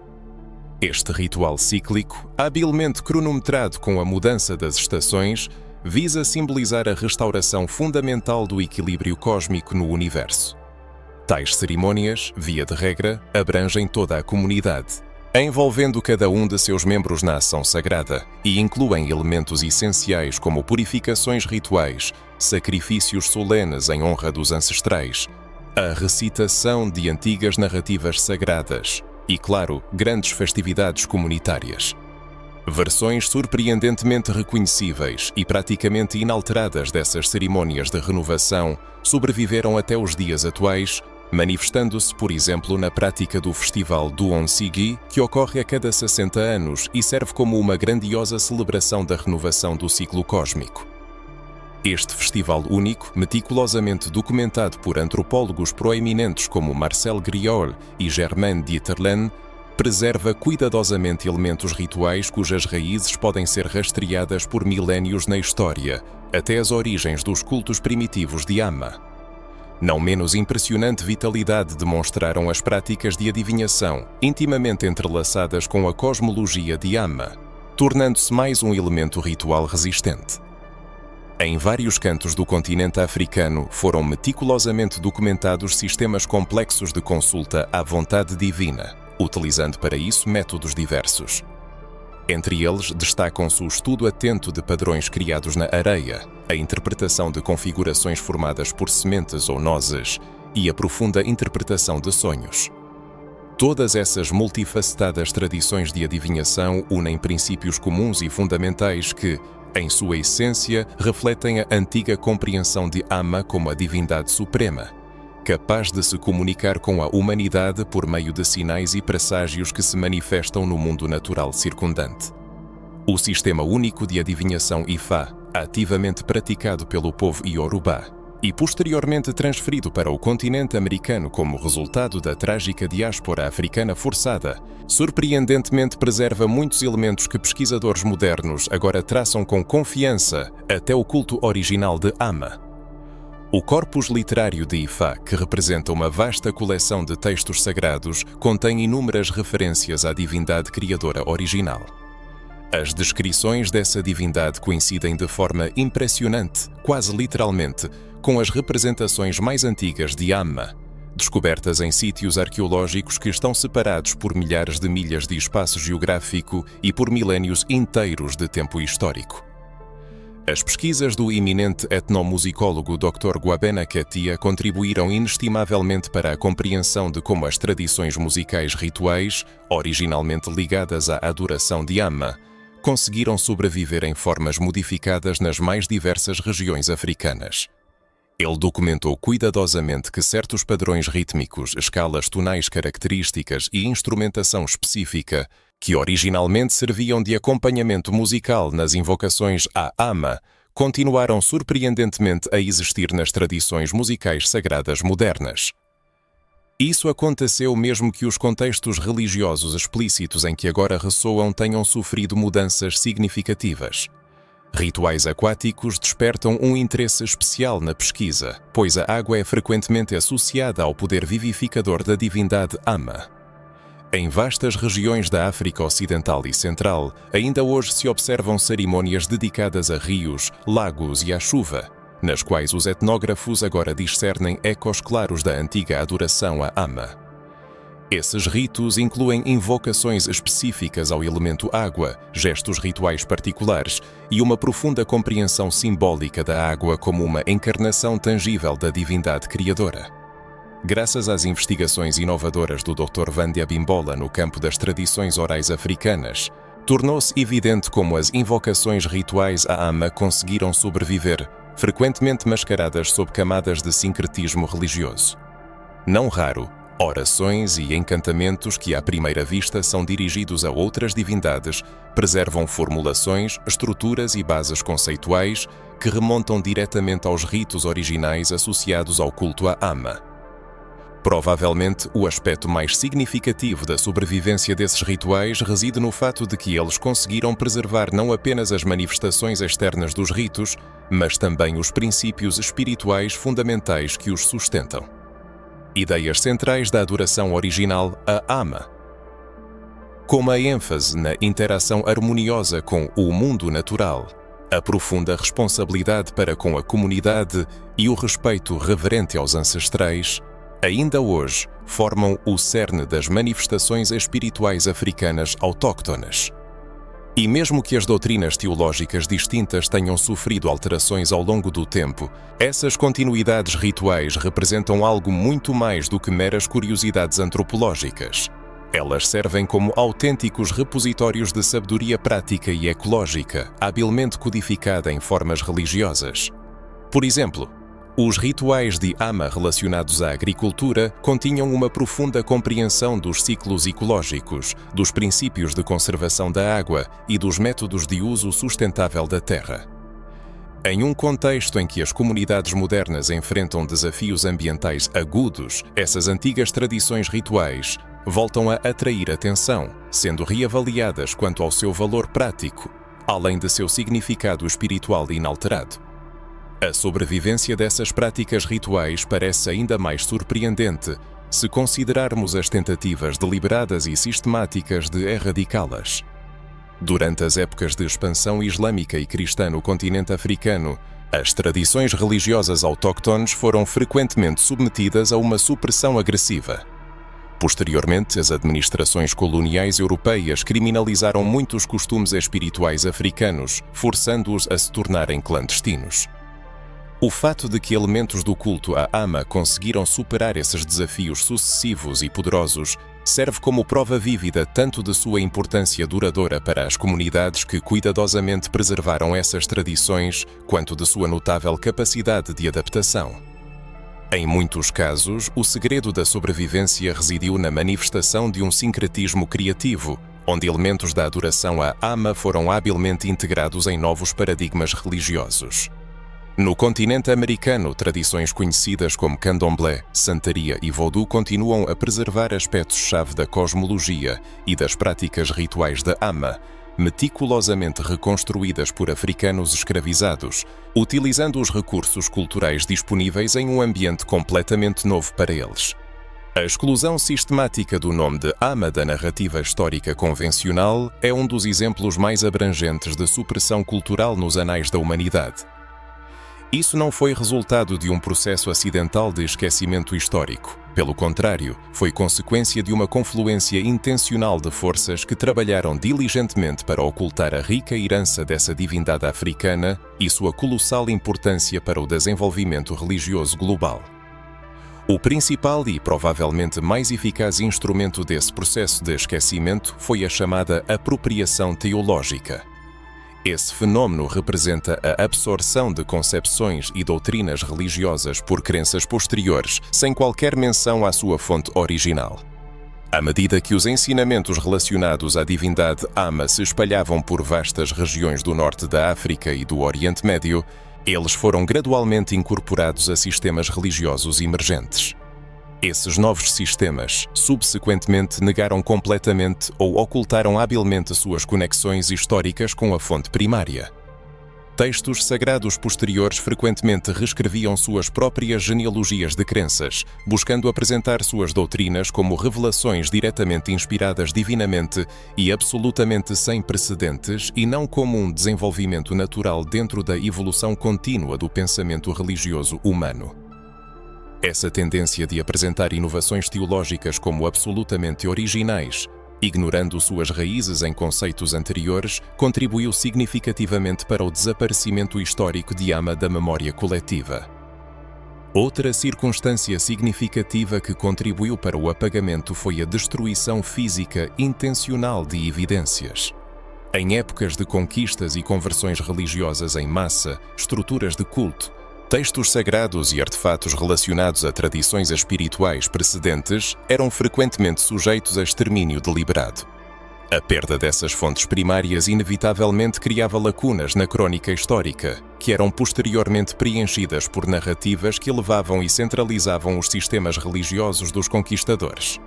Este ritual cíclico, habilmente cronometrado com a mudança das estações, visa simbolizar a restauração fundamental do equilíbrio cósmico no universo. Tais cerimônias, via de regra, abrangem toda a comunidade, envolvendo cada um de seus membros na ação sagrada e incluem elementos essenciais como purificações rituais, sacrifícios solenes em honra dos ancestrais, a recitação de antigas narrativas sagradas e, claro, grandes festividades comunitárias. Versões surpreendentemente reconhecíveis e praticamente inalteradas dessas cerimônias de renovação sobreviveram até os dias atuais, manifestando-se, por exemplo, na prática do Festival do Onsigi, que ocorre a cada 60 anos e serve como uma grandiosa celebração da renovação do ciclo cósmico. Este festival único, meticulosamente documentado por antropólogos proeminentes como Marcel Griol e Germaine Dieterlen, preserva cuidadosamente elementos rituais cujas raízes podem ser rastreadas por milénios na história, até as origens dos cultos primitivos de Ama. Não menos impressionante vitalidade demonstraram as práticas de adivinhação, intimamente entrelaçadas com a cosmologia de Ama, tornando-se mais um elemento ritual resistente. Em vários cantos do continente africano foram meticulosamente documentados sistemas complexos de consulta à vontade divina, utilizando para isso métodos diversos. Entre eles, destacam-se o estudo atento de padrões criados na areia, a interpretação de configurações formadas por sementes ou nozes e a profunda interpretação de sonhos. Todas essas multifacetadas tradições de adivinhação unem princípios comuns e fundamentais que, em sua essência, refletem a antiga compreensão de Ama como a divindade suprema, capaz de se comunicar com a humanidade por meio de sinais e presságios que se manifestam no mundo natural circundante. O sistema único de adivinhação Ifá, ativamente praticado pelo povo Iorubá e posteriormente transferido para o continente americano como resultado da trágica diáspora africana forçada, surpreendentemente preserva muitos elementos que pesquisadores modernos agora traçam com confiança até o culto original de Ama. O corpus literário de Ifá, que representa uma vasta coleção de textos sagrados, contém inúmeras referências à divindade criadora original. As descrições dessa divindade coincidem de forma impressionante, quase literalmente, com as representações mais antigas de Ama, descobertas em sítios arqueológicos que estão separados por milhares de milhas de espaço geográfico e por milénios inteiros de tempo histórico. As pesquisas do eminente etnomusicólogo Dr. Gwabena Ketia contribuíram inestimavelmente para a compreensão de como as tradições musicais rituais, originalmente ligadas à adoração de Ama, conseguiram sobreviver em formas modificadas nas mais diversas regiões africanas. Ele documentou cuidadosamente que certos padrões rítmicos, escalas tonais características e instrumentação específica, que originalmente serviam de acompanhamento musical nas invocações à Ama, continuaram surpreendentemente a existir nas tradições musicais sagradas modernas. Isso aconteceu mesmo que os contextos religiosos explícitos em que agora ressoam tenham sofrido mudanças significativas. Rituais aquáticos despertam um interesse especial na pesquisa, pois a água é frequentemente associada ao poder vivificador da divindade Ama. Em vastas regiões da África Ocidental e Central, ainda hoje se observam cerimônias dedicadas a rios, lagos e à chuva, nas quais os etnógrafos agora discernem ecos claros da antiga adoração a Ama. Esses ritos incluem invocações específicas ao elemento água, gestos rituais particulares e uma profunda compreensão simbólica da água como uma encarnação tangível da divindade criadora. Graças às investigações inovadoras do Dr. Vandia Bimbola no campo das tradições orais africanas, tornou-se evidente como as invocações rituais à Ama conseguiram sobreviver, frequentemente mascaradas sob camadas de sincretismo religioso. Não raro, orações e encantamentos que à primeira vista são dirigidos a outras divindades preservam formulações, estruturas e bases conceituais que remontam diretamente aos ritos originais associados ao culto à Ama. Provavelmente, o aspecto mais significativo da sobrevivência desses rituais reside no fato de que eles conseguiram preservar não apenas as manifestações externas dos ritos, mas também os princípios espirituais fundamentais que os sustentam. Ideias centrais da adoração original a Ama. Como a ênfase na interação harmoniosa com o mundo natural, a profunda responsabilidade para com a comunidade e o respeito reverente aos ancestrais, ainda hoje formam o cerne das manifestações espirituais africanas autóctonas. E mesmo que as doutrinas teológicas distintas tenham sofrido alterações ao longo do tempo, essas continuidades rituais representam algo muito mais do que meras curiosidades antropológicas. Elas servem como autênticos repositórios de sabedoria prática e ecológica, habilmente codificada em formas religiosas. Por exemplo, os rituais de Ama relacionados à agricultura continham uma profunda compreensão dos ciclos ecológicos, dos princípios de conservação da água e dos métodos de uso sustentável da terra. Em um contexto em que as comunidades modernas enfrentam desafios ambientais agudos, essas antigas tradições rituais voltam a atrair atenção, sendo reavaliadas quanto ao seu valor prático, além de seu significado espiritual inalterado. A sobrevivência dessas práticas rituais parece ainda mais surpreendente se considerarmos as tentativas deliberadas e sistemáticas de erradicá-las. Durante as épocas de expansão islâmica e cristã no continente africano, as tradições religiosas autóctones foram frequentemente submetidas a uma supressão agressiva. Posteriormente, as administrações coloniais europeias criminalizaram muitos costumes espirituais africanos, forçando-os a se tornarem clandestinos. O fato de que elementos do culto à Ama conseguiram superar esses desafios sucessivos e poderosos serve como prova vívida tanto de sua importância duradoura para as comunidades que cuidadosamente preservaram essas tradições, quanto de sua notável capacidade de adaptação. Em muitos casos, o segredo da sobrevivência residiu na manifestação de um sincretismo criativo, onde elementos da adoração à Ama foram habilmente integrados em novos paradigmas religiosos. No continente americano, tradições conhecidas como candomblé, santeria e vodú continuam a preservar aspectos-chave da cosmologia e das práticas rituais da Ama, meticulosamente reconstruídas por africanos escravizados, utilizando os recursos culturais disponíveis em um ambiente completamente novo para eles. A exclusão sistemática do nome de Ama da narrativa histórica convencional é um dos exemplos mais abrangentes de supressão cultural nos anais da humanidade. Isso não foi resultado de um processo acidental de esquecimento histórico. Pelo contrário, foi consequência de uma confluência intencional de forças que trabalharam diligentemente para ocultar a rica herança dessa divindade africana e sua colossal importância para o desenvolvimento religioso global. O principal e provavelmente mais eficaz instrumento desse processo de esquecimento foi a chamada apropriação teológica. Esse fenômeno representa a absorção de concepções e doutrinas religiosas por crenças posteriores, sem qualquer menção à sua fonte original. À medida que os ensinamentos relacionados à divindade Ama se espalhavam por vastas regiões do norte da África e do Oriente Médio, eles foram gradualmente incorporados a sistemas religiosos emergentes. Esses novos sistemas, subsequentemente, negaram completamente ou ocultaram habilmente suas conexões históricas com a fonte primária. Textos sagrados posteriores frequentemente reescreviam suas próprias genealogias de crenças, buscando apresentar suas doutrinas como revelações diretamente inspiradas divinamente e absolutamente sem precedentes, e não como um desenvolvimento natural dentro da evolução contínua do pensamento religioso humano. Essa tendência de apresentar inovações teológicas como absolutamente originais, ignorando suas raízes em conceitos anteriores, contribuiu significativamente para o desaparecimento histórico de Amma da memória coletiva. Outra circunstância significativa que contribuiu para o apagamento foi a destruição física intencional de evidências. Em épocas de conquistas e conversões religiosas em massa, estruturas de culto, textos sagrados e artefatos relacionados a tradições espirituais precedentes eram frequentemente sujeitos a extermínio deliberado. A perda dessas fontes primárias inevitavelmente criava lacunas na crônica histórica, que eram posteriormente preenchidas por narrativas que elevavam e centralizavam os sistemas religiosos dos conquistadores.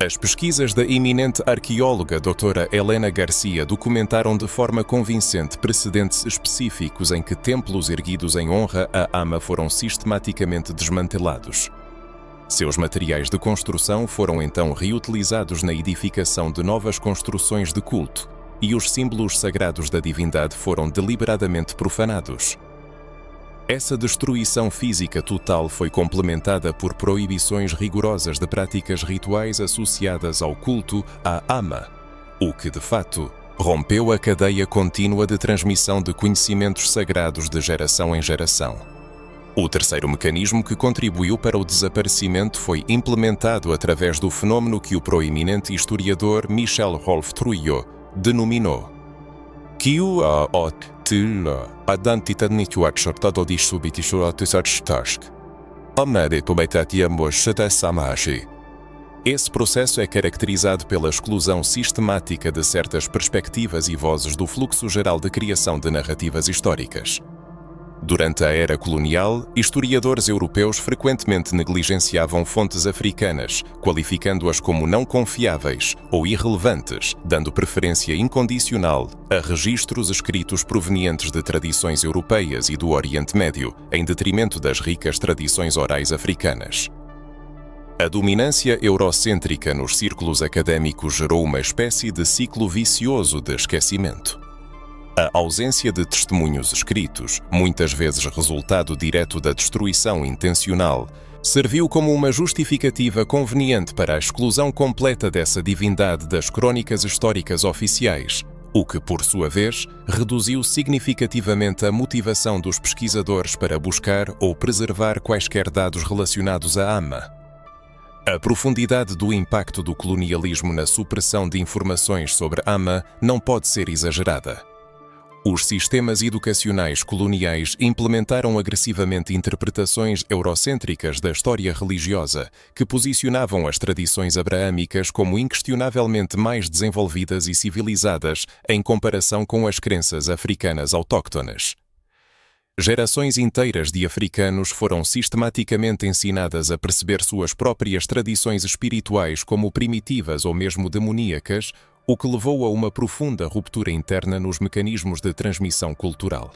As pesquisas da eminente arqueóloga Dra. Helena Garcia documentaram de forma convincente precedentes específicos em que templos erguidos em honra a Amma foram sistematicamente desmantelados. Seus materiais de construção foram então reutilizados na edificação de novas construções de culto, e os símbolos sagrados da divindade foram deliberadamente profanados. Essa destruição física total foi complementada por proibições rigorosas de práticas rituais associadas ao culto à Amma, o que, de fato, rompeu a cadeia contínua de transmissão de conhecimentos sagrados de geração em geração. O terceiro mecanismo que contribuiu para o desaparecimento foi implementado através do fenômeno que o proeminente historiador Michel Rolf-Trouillot denominou Esse processo é caracterizado pela exclusão sistemática de certas perspectivas e vozes do fluxo geral de criação de narrativas históricas. Durante a era colonial, historiadores europeus frequentemente negligenciavam fontes africanas, qualificando-as como não confiáveis ou irrelevantes, dando preferência incondicional a registros escritos provenientes de tradições europeias e do Oriente Médio, em detrimento das ricas tradições orais africanas. A dominância eurocêntrica nos círculos académicos gerou uma espécie de ciclo vicioso de esquecimento. A ausência de testemunhos escritos, muitas vezes resultado direto da destruição intencional, serviu como uma justificativa conveniente para a exclusão completa dessa divindade das crônicas históricas oficiais, o que, por sua vez, reduziu significativamente a motivação dos pesquisadores para buscar ou preservar quaisquer dados relacionados à Amma. A profundidade do impacto do colonialismo na supressão de informações sobre Amma não pode ser exagerada. Os sistemas educacionais coloniais implementaram agressivamente interpretações eurocêntricas da história religiosa, que posicionavam as tradições abraâmicas como inquestionavelmente mais desenvolvidas e civilizadas em comparação com as crenças africanas autóctones. Gerações inteiras de africanos foram sistematicamente ensinadas a perceber suas próprias tradições espirituais como primitivas ou mesmo demoníacas, o que levou a uma profunda ruptura interna nos mecanismos de transmissão cultural.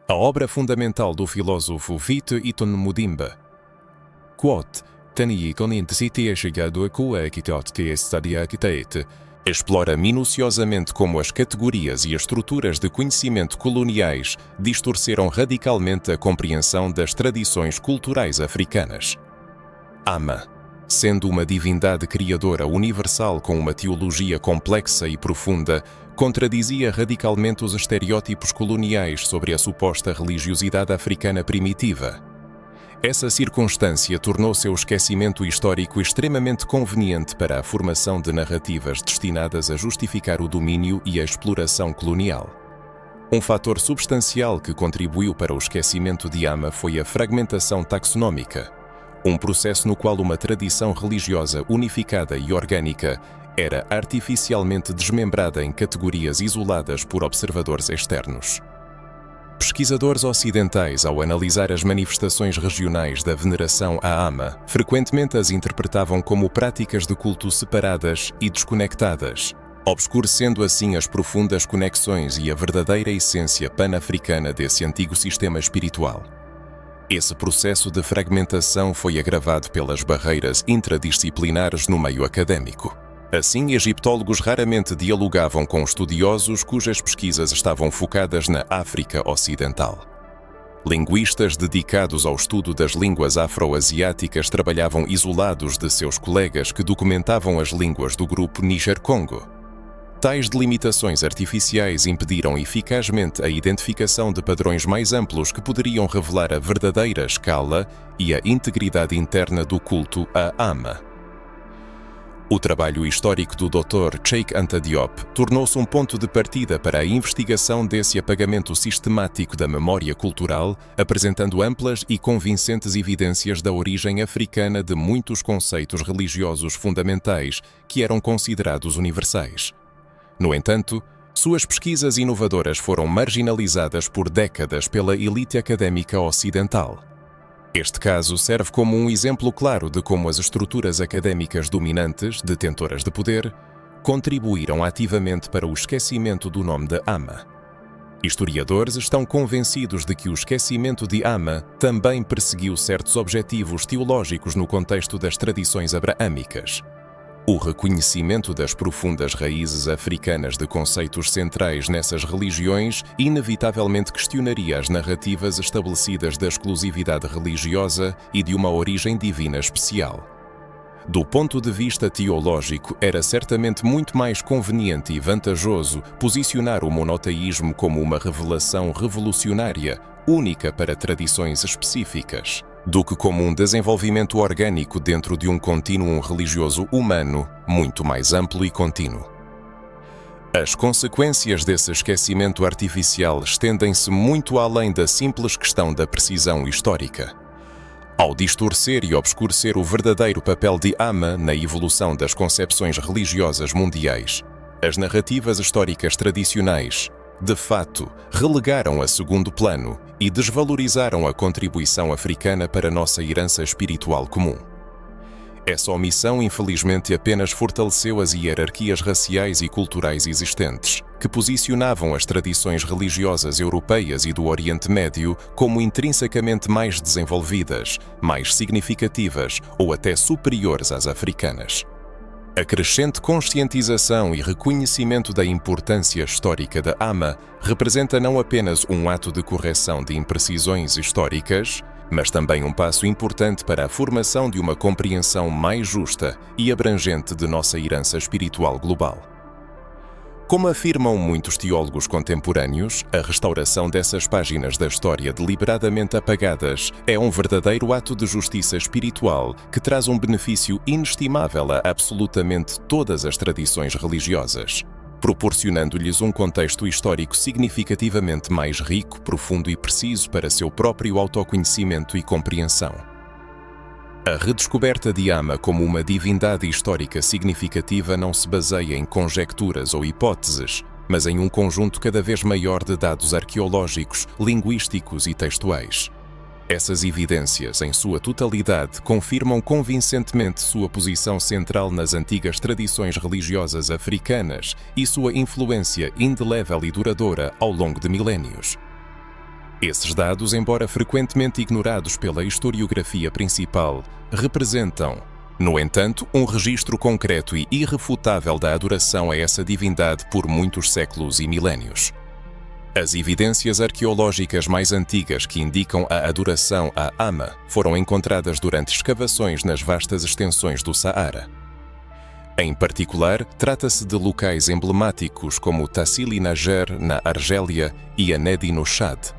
A obra fundamental do filósofo Vite Iton Mudimba, explora minuciosamente como as categorias e as estruturas de conhecimento coloniais distorceram radicalmente a compreensão das tradições culturais africanas. Amma, sendo uma divindade criadora universal com uma teologia complexa e profunda, contradizia radicalmente os estereótipos coloniais sobre a suposta religiosidade africana primitiva. Essa circunstância tornou seu esquecimento histórico extremamente conveniente para a formação de narrativas destinadas a justificar o domínio e a exploração colonial. Um fator substancial que contribuiu para o esquecimento de Amma foi a fragmentação taxonómica, um processo no qual uma tradição religiosa unificada e orgânica era artificialmente desmembrada em categorias isoladas por observadores externos. Pesquisadores ocidentais, ao analisar as manifestações regionais da veneração à Amma, frequentemente as interpretavam como práticas de culto separadas e desconectadas, obscurecendo assim as profundas conexões e a verdadeira essência pan-africana desse antigo sistema espiritual. Esse processo de fragmentação foi agravado pelas barreiras intradisciplinares no meio académico. Assim, egiptólogos raramente dialogavam com estudiosos cujas pesquisas estavam focadas na África Ocidental. Linguistas dedicados ao estudo das línguas afro-asiáticas trabalhavam isolados de seus colegas que documentavam as línguas do grupo Níger-Congo. Tais delimitações artificiais impediram eficazmente a identificação de padrões mais amplos que poderiam revelar a verdadeira escala e a integridade interna do culto a Ama. O trabalho histórico do Dr. Cheikh Anta Diop tornou-se um ponto de partida para a investigação desse apagamento sistemático da memória cultural, apresentando amplas e convincentes evidências da origem africana de muitos conceitos religiosos fundamentais que eram considerados universais. No entanto, suas pesquisas inovadoras foram marginalizadas por décadas pela elite académica ocidental. Este caso serve como um exemplo claro de como as estruturas académicas dominantes, detentoras de poder, contribuíram ativamente para o esquecimento do nome de Ama. Historiadores estão convencidos de que o esquecimento de Ama também perseguiu certos objetivos teológicos no contexto das tradições abraâmicas. O reconhecimento das profundas raízes africanas de conceitos centrais nessas religiões inevitavelmente questionaria as narrativas estabelecidas da exclusividade religiosa e de uma origem divina especial. Do ponto de vista teológico, era certamente muito mais conveniente e vantajoso posicionar o monoteísmo como uma revelação revolucionária, única para tradições específicas, do que como um desenvolvimento orgânico dentro de um contínuo religioso humano muito mais amplo e contínuo. As consequências desse esquecimento artificial estendem-se muito além da simples questão da precisão histórica. Ao distorcer e obscurecer o verdadeiro papel de Ama na evolução das concepções religiosas mundiais, as narrativas históricas tradicionais, de fato, relegaram a segundo plano e desvalorizaram a contribuição africana para a nossa herança espiritual comum. Essa omissão, infelizmente, apenas fortaleceu as hierarquias raciais e culturais existentes, que posicionavam as tradições religiosas europeias e do Oriente Médio como intrinsecamente mais desenvolvidas, mais significativas ou até superiores às africanas. A crescente conscientização e reconhecimento da importância histórica da Ama representa não apenas um ato de correção de imprecisões históricas, mas também um passo importante para a formação de uma compreensão mais justa e abrangente de nossa herança espiritual global. Como afirmam muitos teólogos contemporâneos, a restauração dessas páginas da história deliberadamente apagadas é um verdadeiro ato de justiça espiritual que traz um benefício inestimável a absolutamente todas as tradições religiosas, proporcionando-lhes um contexto histórico significativamente mais rico, profundo e preciso para seu próprio autoconhecimento e compreensão. A redescoberta de Ama como uma divindade histórica significativa não se baseia em conjecturas ou hipóteses, mas em um conjunto cada vez maior de dados arqueológicos, linguísticos e textuais. Essas evidências, em sua totalidade, confirmam convincentemente sua posição central nas antigas tradições religiosas africanas e sua influência indelével e duradoura ao longo de milénios. Esses dados, embora frequentemente ignorados pela historiografia principal, representam, no entanto, um registro concreto e irrefutável da adoração a essa divindade por muitos séculos e milénios. As evidências arqueológicas mais antigas que indicam a adoração a Ama foram encontradas durante escavações nas vastas extensões do Saara. Em particular, trata-se de locais emblemáticos como Tassili Najer, na Argélia, e Anedi, no Chad.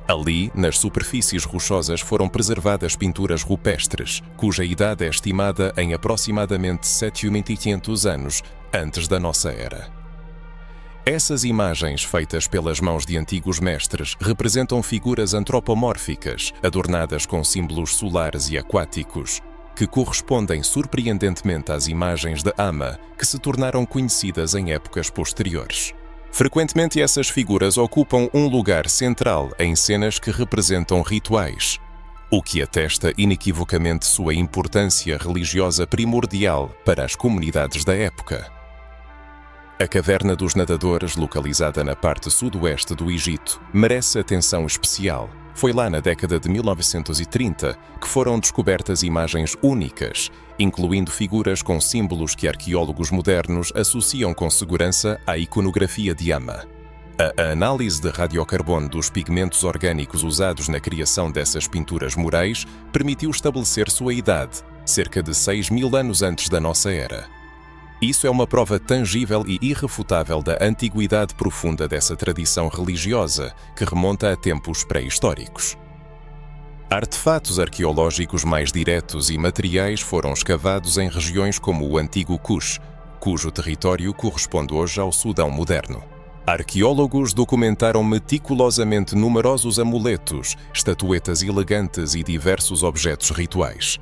Ali, nas superfícies rochosas, foram preservadas pinturas rupestres, cuja idade é estimada em aproximadamente 7.500 anos antes da nossa era. Essas imagens, feitas pelas mãos de antigos mestres, representam figuras antropomórficas, adornadas com símbolos solares e aquáticos, que correspondem surpreendentemente às imagens de Ama que se tornaram conhecidas em épocas posteriores. Frequentemente essas figuras ocupam um lugar central em cenas que representam rituais, o que atesta inequivocamente sua importância religiosa primordial para as comunidades da época. A Caverna dos Nadadores, localizada na parte sudoeste do Egito, merece atenção especial. Foi lá na década de 1930 que foram descobertas imagens únicas, incluindo figuras com símbolos que arqueólogos modernos associam com segurança à iconografia de Amma. A análise de radiocarbono dos pigmentos orgânicos usados na criação dessas pinturas murais permitiu estabelecer sua idade, cerca de 6.000 anos antes da nossa era. Isso é uma prova tangível e irrefutável da antiguidade profunda dessa tradição religiosa, que remonta a tempos pré-históricos. Artefatos arqueológicos mais diretos e materiais foram escavados em regiões como o antigo Kush, cujo território corresponde hoje ao Sudão moderno. Arqueólogos documentaram meticulosamente numerosos amuletos, estatuetas elegantes e diversos objetos rituais.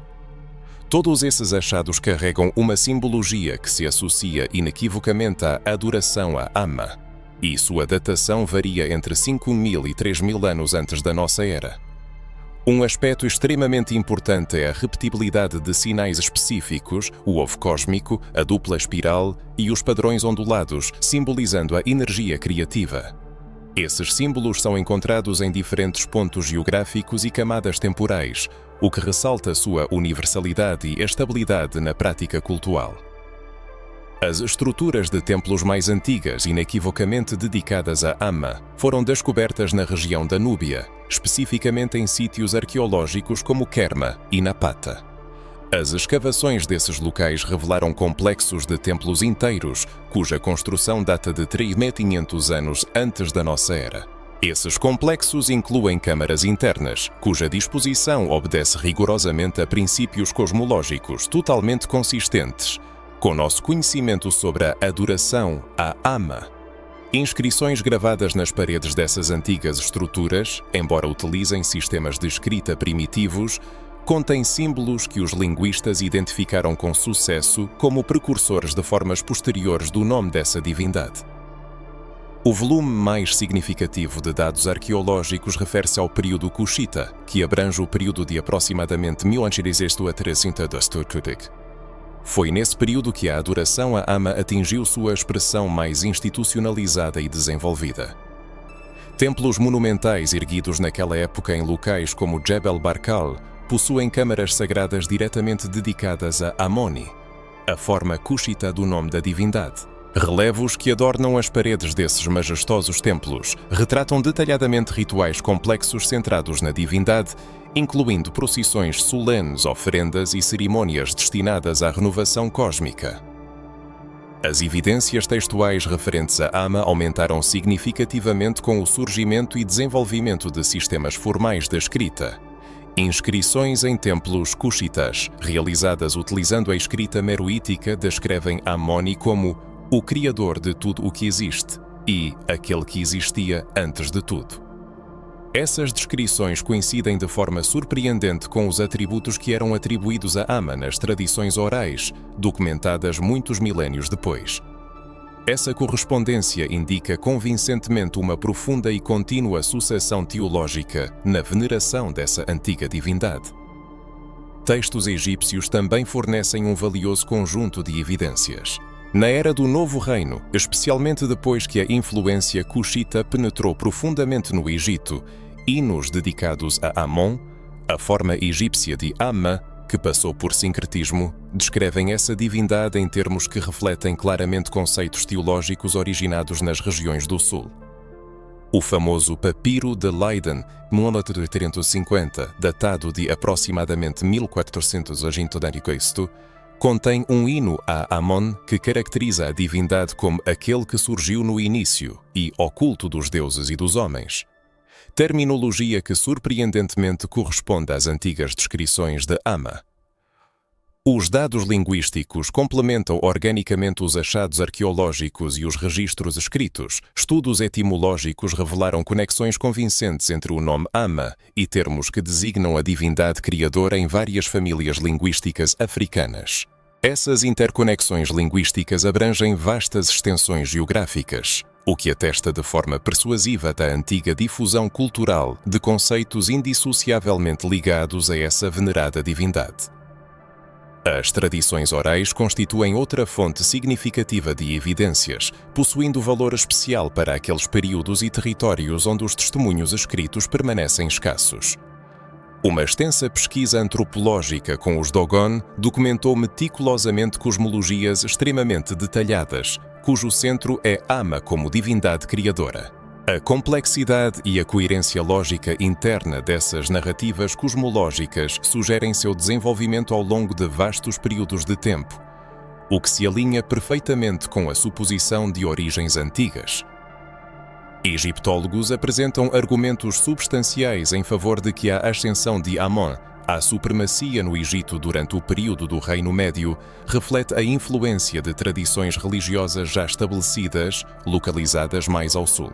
Todos esses achados carregam uma simbologia que se associa inequivocamente à adoração a Amma, e sua datação varia entre 5.000 e 3.000 anos antes da nossa era. Um aspecto extremamente importante é a repetibilidade de sinais específicos, o ovo cósmico, a dupla espiral e os padrões ondulados, simbolizando a energia criativa. Esses símbolos são encontrados em diferentes pontos geográficos e camadas temporais, o que ressalta sua universalidade e estabilidade na prática cultural. As estruturas de templos mais antigas, inequivocamente dedicadas a Amma, foram descobertas na região da Núbia, especificamente em sítios arqueológicos como Kerma e Napata. As escavações desses locais revelaram complexos de templos inteiros, cuja construção data de 3.500 anos antes da nossa era. Esses complexos incluem câmaras internas, cuja disposição obedece rigorosamente a princípios cosmológicos totalmente consistentes, com nosso conhecimento sobre a adoração a Amma. Inscrições gravadas nas paredes dessas antigas estruturas, embora utilizem sistemas de escrita primitivos, contêm símbolos que os linguistas identificaram com sucesso como precursores de formas posteriores do nome dessa divindade. O volume mais significativo de dados arqueológicos refere-se ao período Kushita, que abrange o período de aproximadamente 1000 a 300. Foi nesse período que a adoração a Amma atingiu sua expressão mais institucionalizada e desenvolvida. Templos monumentais erguidos naquela época em locais como Jebel Barkal possuem câmaras sagradas diretamente dedicadas a Amoni, a forma Kushita do nome da divindade. Relevos que adornam as paredes desses majestosos templos retratam detalhadamente rituais complexos centrados na divindade, incluindo procissões solenes, oferendas e cerimônias destinadas à renovação cósmica. As evidências textuais referentes a Amma aumentaram significativamente com o surgimento e desenvolvimento de sistemas formais de escrita. Inscrições em templos cushitas, realizadas utilizando a escrita meroítica, descrevem Amoni como o Criador de tudo o que existe e aquele que existia antes de tudo. Essas descrições coincidem de forma surpreendente com os atributos que eram atribuídos a Amma nas tradições orais, documentadas muitos milénios depois. Essa correspondência indica convincentemente uma profunda e contínua sucessão teológica na veneração dessa antiga divindade. Textos egípcios também fornecem um valioso conjunto de evidências. Na Era do Novo Reino, especialmente depois que a influência cushita penetrou profundamente no Egito, hinos dedicados a Amon, a forma egípcia de Amma, que passou por sincretismo, descrevem essa divindade em termos que refletem claramente conceitos teológicos originados nas regiões do Sul. O famoso Papiro de Leiden, 1850, datado de aproximadamente 1400 a.C., contém um hino a Amon que caracteriza a divindade como aquele que surgiu no início e oculto dos deuses e dos homens. Terminologia que surpreendentemente corresponde às antigas descrições de Amma. Os dados linguísticos complementam organicamente os achados arqueológicos e os registros escritos. Estudos etimológicos revelaram conexões convincentes entre o nome Amma e termos que designam a divindade criadora em várias famílias linguísticas africanas. Essas interconexões linguísticas abrangem vastas extensões geográficas, o que atesta de forma persuasiva da antiga difusão cultural de conceitos indissociavelmente ligados a essa venerada divindade. As tradições orais constituem outra fonte significativa de evidências, possuindo valor especial para aqueles períodos e territórios onde os testemunhos escritos permanecem escassos. Uma extensa pesquisa antropológica com os Dogon documentou meticulosamente cosmologias extremamente detalhadas, cujo centro é Ama como divindade criadora. A complexidade e a coerência lógica interna dessas narrativas cosmológicas sugerem seu desenvolvimento ao longo de vastos períodos de tempo, o que se alinha perfeitamente com a suposição de origens antigas. Egiptólogos apresentam argumentos substanciais em favor de que a ascensão de Amon à supremacia no Egito durante o período do Reino Médio reflete a influência de tradições religiosas já estabelecidas, localizadas mais ao sul.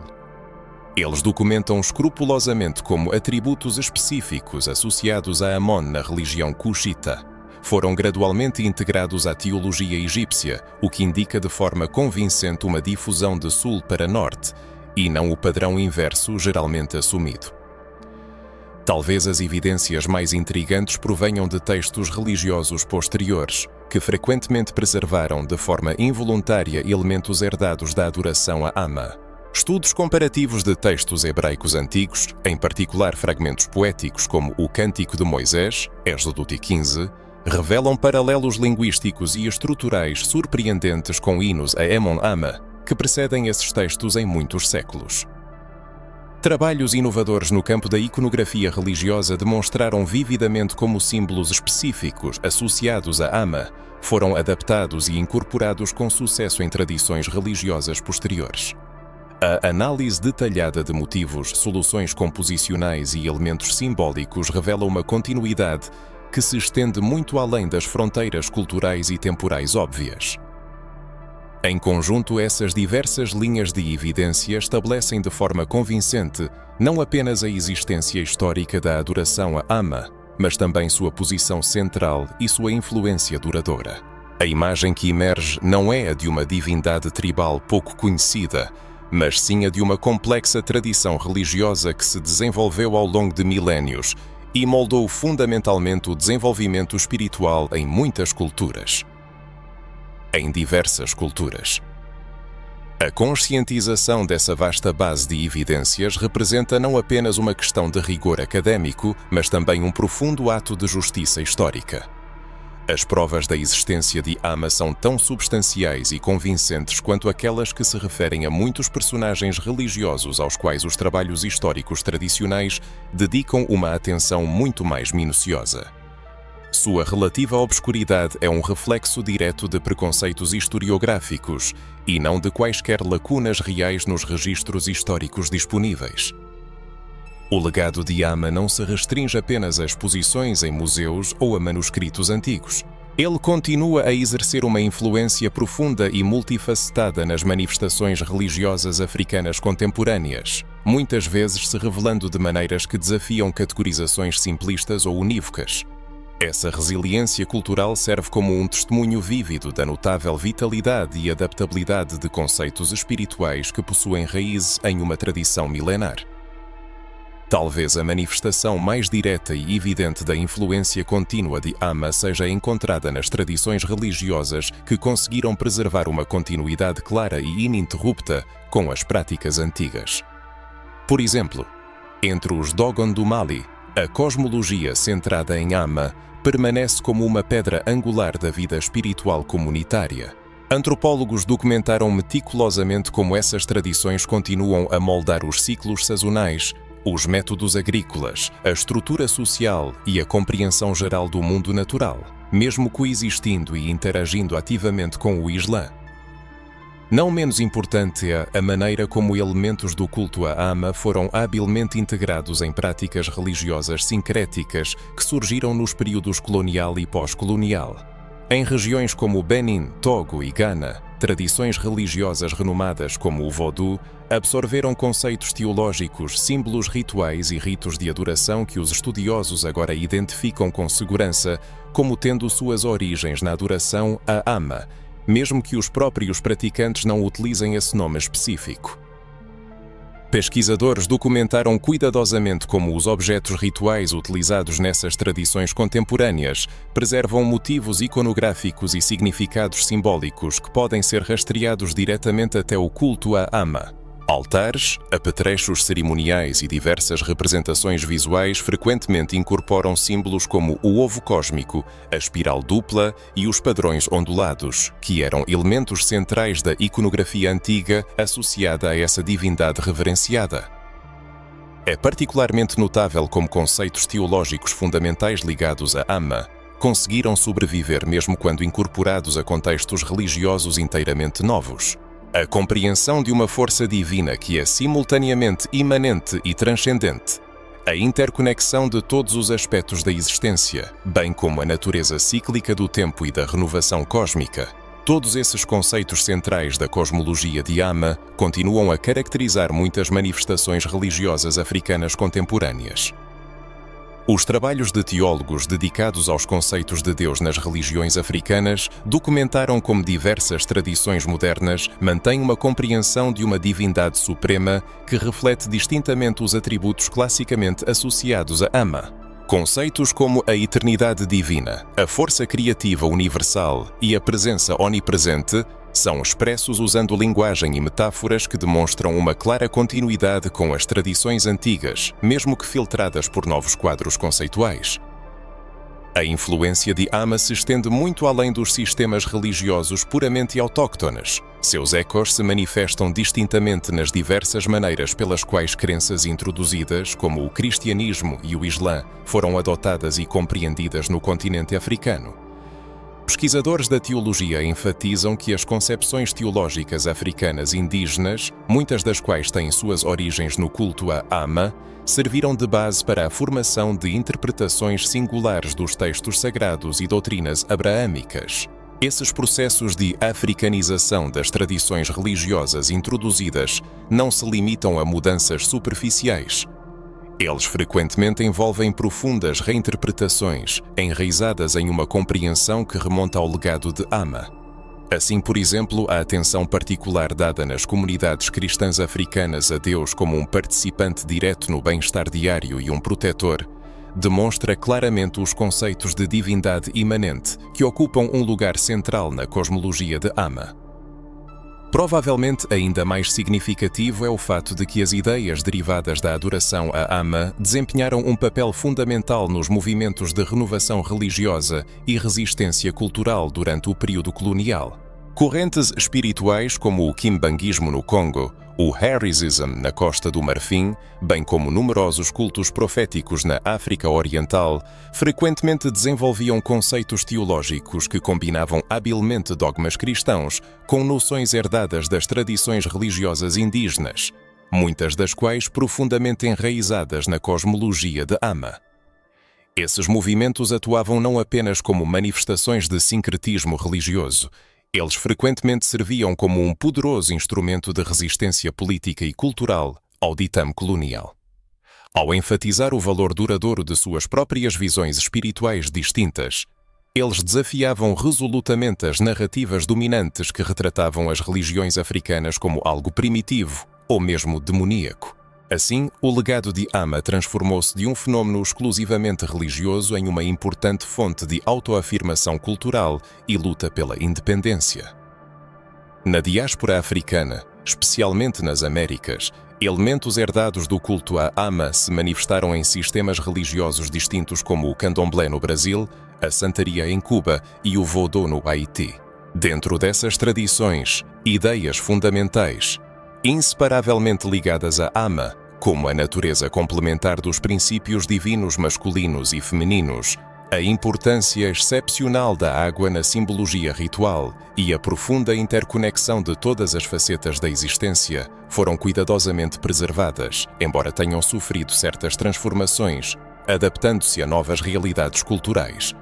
Eles documentam escrupulosamente como atributos específicos associados a Amon na religião cuxita foram gradualmente integrados à teologia egípcia, o que indica de forma convincente uma difusão de sul para norte, e não o padrão inverso geralmente assumido. Talvez as evidências mais intrigantes provenham de textos religiosos posteriores, que frequentemente preservaram de forma involuntária elementos herdados da adoração a Ama. Estudos comparativos de textos hebraicos antigos, em particular fragmentos poéticos como o Cântico de Moisés, Êxodo 15, revelam paralelos linguísticos e estruturais surpreendentes com hinos a Amon-Ama, que precedem esses textos em muitos séculos. Trabalhos inovadores no campo da iconografia religiosa demonstraram vividamente como símbolos específicos associados a Ama foram adaptados e incorporados com sucesso em tradições religiosas posteriores. A análise detalhada de motivos, soluções composicionais e elementos simbólicos revela uma continuidade que se estende muito além das fronteiras culturais e temporais óbvias. Em conjunto, essas diversas linhas de evidência estabelecem de forma convincente não apenas a existência histórica da adoração a Ama, mas também sua posição central e sua influência duradoura. A imagem que emerge não é a de uma divindade tribal pouco conhecida, mas sim a de uma complexa tradição religiosa que se desenvolveu ao longo de milénios e moldou fundamentalmente o desenvolvimento espiritual em muitas culturas. Em diversas culturas. A conscientização dessa vasta base de evidências representa não apenas uma questão de rigor académico, mas também um profundo ato de justiça histórica. As provas da existência de Ama são tão substanciais e convincentes quanto aquelas que se referem a muitos personagens religiosos aos quais os trabalhos históricos tradicionais dedicam uma atenção muito mais minuciosa. Sua relativa obscuridade é um reflexo direto de preconceitos historiográficos e não de quaisquer lacunas reais nos registros históricos disponíveis. O legado de Ama não se restringe apenas a exposições em museus ou a manuscritos antigos. Ele continua a exercer uma influência profunda e multifacetada nas manifestações religiosas africanas contemporâneas, muitas vezes se revelando de maneiras que desafiam categorizações simplistas ou unívocas. Essa resiliência cultural serve como um testemunho vívido da notável vitalidade e adaptabilidade de conceitos espirituais que possuem raízes em uma tradição milenar. Talvez a manifestação mais direta e evidente da influência contínua de Ama seja encontrada nas tradições religiosas que conseguiram preservar uma continuidade clara e ininterrupta com as práticas antigas. Por exemplo, entre os Dogon do Mali, a cosmologia centrada em Ama permanece como uma pedra angular da vida espiritual comunitária. Antropólogos documentaram meticulosamente como essas tradições continuam a moldar os ciclos sazonais, os métodos agrícolas, a estrutura social e a compreensão geral do mundo natural, mesmo coexistindo e interagindo ativamente com o Islã. Não menos importante é a maneira como elementos do culto a Ama foram habilmente integrados em práticas religiosas sincréticas que surgiram nos períodos colonial e pós-colonial. Em regiões como Benin, Togo e Ghana, tradições religiosas renomadas como o Vodou absorveram conceitos teológicos, símbolos rituais e ritos de adoração que os estudiosos agora identificam com segurança como tendo suas origens na adoração a Ama, mesmo que os próprios praticantes não utilizem esse nome específico. Pesquisadores documentaram cuidadosamente como os objetos rituais utilizados nessas tradições contemporâneas preservam motivos iconográficos e significados simbólicos que podem ser rastreados diretamente até o culto a Ama. Altares, apetrechos cerimoniais e diversas representações visuais frequentemente incorporam símbolos como o ovo cósmico, a espiral dupla e os padrões ondulados, que eram elementos centrais da iconografia antiga associada a essa divindade reverenciada. É particularmente notável como conceitos teológicos fundamentais ligados a Ama conseguiram sobreviver mesmo quando incorporados a contextos religiosos inteiramente novos. A compreensão de uma força divina que é simultaneamente imanente e transcendente, a interconexão de todos os aspectos da existência, bem como a natureza cíclica do tempo e da renovação cósmica. Todos esses conceitos centrais da cosmologia de Ama continuam a caracterizar muitas manifestações religiosas africanas contemporâneas. Os trabalhos de teólogos dedicados aos conceitos de Deus nas religiões africanas documentaram como diversas tradições modernas mantêm uma compreensão de uma divindade suprema que reflete distintamente os atributos classicamente associados a Ama. Conceitos como a eternidade divina, a força criativa universal e a presença onipresente são expressos usando linguagem e metáforas que demonstram uma clara continuidade com as tradições antigas, mesmo que filtradas por novos quadros conceituais. A influência de Ama se estende muito além dos sistemas religiosos puramente autóctones. Seus ecos se manifestam distintamente nas diversas maneiras pelas quais crenças introduzidas, como o cristianismo e o islã, foram adotadas e compreendidas no continente africano. Pesquisadores da teologia enfatizam que as concepções teológicas africanas indígenas, muitas das quais têm suas origens no culto a Ama, serviram de base para a formação de interpretações singulares dos textos sagrados e doutrinas abraâmicas. Esses processos de africanização das tradições religiosas introduzidas não se limitam a mudanças superficiais. Eles frequentemente envolvem profundas reinterpretações, enraizadas em uma compreensão que remonta ao legado de Ama. Assim, por exemplo, a atenção particular dada nas comunidades cristãs africanas a Deus como um participante direto no bem-estar diário e um protetor, demonstra claramente os conceitos de divindade imanente que ocupam um lugar central na cosmologia de Ama. Provavelmente ainda mais significativo é o fato de que as ideias derivadas da adoração a Ama desempenharam um papel fundamental nos movimentos de renovação religiosa e resistência cultural durante o período colonial. Correntes espirituais como o Kimbanguismo no Congo, o Harisism na Costa do Marfim, bem como numerosos cultos proféticos na África Oriental, frequentemente desenvolviam conceitos teológicos que combinavam habilmente dogmas cristãos com noções herdadas das tradições religiosas indígenas, muitas das quais profundamente enraizadas na cosmologia de Ama. Esses movimentos atuavam não apenas como manifestações de sincretismo religioso. Eles frequentemente serviam como um poderoso instrumento de resistência política e cultural ao ditame colonial. Ao enfatizar o valor duradouro de suas próprias visões espirituais distintas, eles desafiavam resolutamente as narrativas dominantes que retratavam as religiões africanas como algo primitivo ou mesmo demoníaco. Assim, o legado de Ama transformou-se de um fenómeno exclusivamente religioso em uma importante fonte de autoafirmação cultural e luta pela independência. Na diáspora africana, especialmente nas Américas, elementos herdados do culto a Ama se manifestaram em sistemas religiosos distintos como o candomblé no Brasil, a santeria em Cuba e o vodô no Haiti. Dentro dessas tradições, ideias fundamentais, inseparavelmente ligadas a Ama, como a natureza complementar dos princípios divinos masculinos e femininos, a importância excepcional da água na simbologia ritual e a profunda interconexão de todas as facetas da existência foram cuidadosamente preservadas, embora tenham sofrido certas transformações, adaptando-se a novas realidades culturais.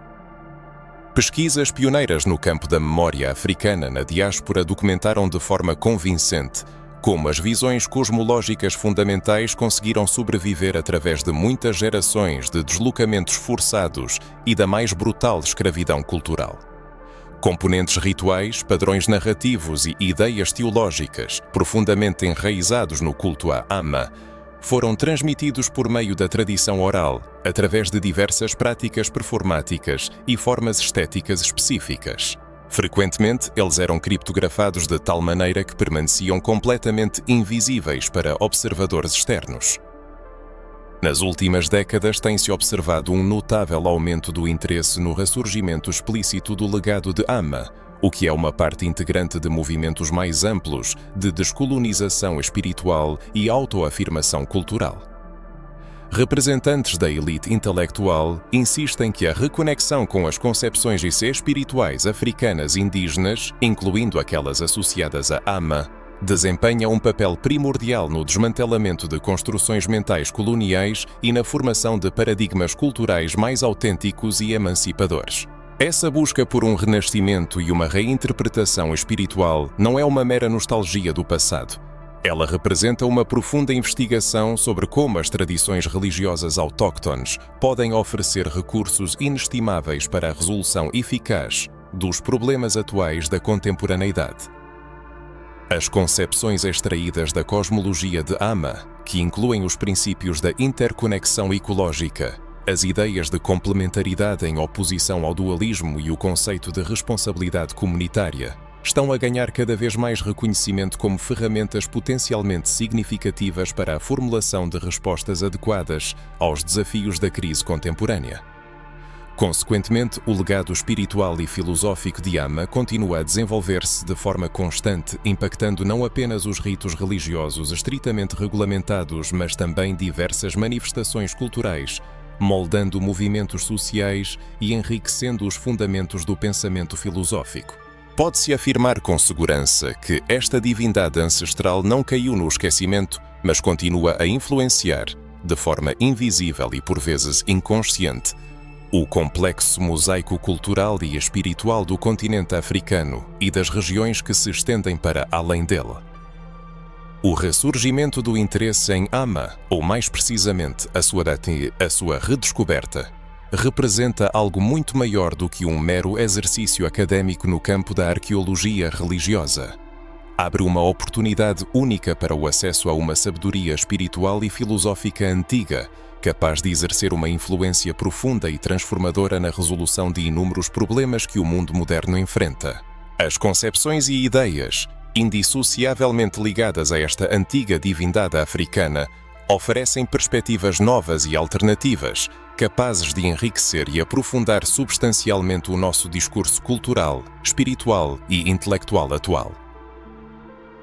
Pesquisas pioneiras no campo da memória africana na diáspora documentaram de forma convincente como as visões cosmológicas fundamentais conseguiram sobreviver através de muitas gerações de deslocamentos forçados e da mais brutal escravidão cultural. Componentes rituais, padrões narrativos e ideias teológicas, profundamente enraizados no culto a Amma, foram transmitidos por meio da tradição oral, através de diversas práticas performáticas e formas estéticas específicas. Frequentemente, eles eram criptografados de tal maneira que permaneciam completamente invisíveis para observadores externos. Nas últimas décadas tem-se observado um notável aumento do interesse no ressurgimento explícito do legado de Amma, o que é uma parte integrante de movimentos mais amplos de descolonização espiritual e autoafirmação cultural. Representantes da elite intelectual insistem que a reconexão com as concepções espirituais africanas indígenas, incluindo aquelas associadas a Amma, desempenha um papel primordial no desmantelamento de construções mentais coloniais e na formação de paradigmas culturais mais autênticos e emancipadores. Essa busca por um renascimento e uma reinterpretação espiritual não é uma mera nostalgia do passado. Ela representa uma profunda investigação sobre como as tradições religiosas autóctones podem oferecer recursos inestimáveis para a resolução eficaz dos problemas atuais da contemporaneidade. As concepções extraídas da cosmologia de Amma, que incluem os princípios da interconexão ecológica, as ideias de complementaridade em oposição ao dualismo e o conceito de responsabilidade comunitária, estão a ganhar cada vez mais reconhecimento como ferramentas potencialmente significativas para a formulação de respostas adequadas aos desafios da crise contemporânea. Consequentemente, o legado espiritual e filosófico de Amma continua a desenvolver-se de forma constante, impactando não apenas os ritos religiosos estritamente regulamentados, mas também diversas manifestações culturais, moldando movimentos sociais e enriquecendo os fundamentos do pensamento filosófico. Pode-se afirmar com segurança que esta divindade ancestral não caiu no esquecimento, mas continua a influenciar, de forma invisível e por vezes inconsciente, o complexo mosaico cultural e espiritual do continente africano e das regiões que se estendem para além dele. O ressurgimento do interesse em Amma, ou mais precisamente a sua redescoberta, representa algo muito maior do que um mero exercício académico no campo da arqueologia religiosa. Abre uma oportunidade única para o acesso a uma sabedoria espiritual e filosófica antiga, capaz de exercer uma influência profunda e transformadora na resolução de inúmeros problemas que o mundo moderno enfrenta. As concepções e ideias, indissociavelmente ligadas a esta antiga divindade africana, oferecem perspectivas novas e alternativas, capazes de enriquecer e aprofundar substancialmente o nosso discurso cultural, espiritual e intelectual atual.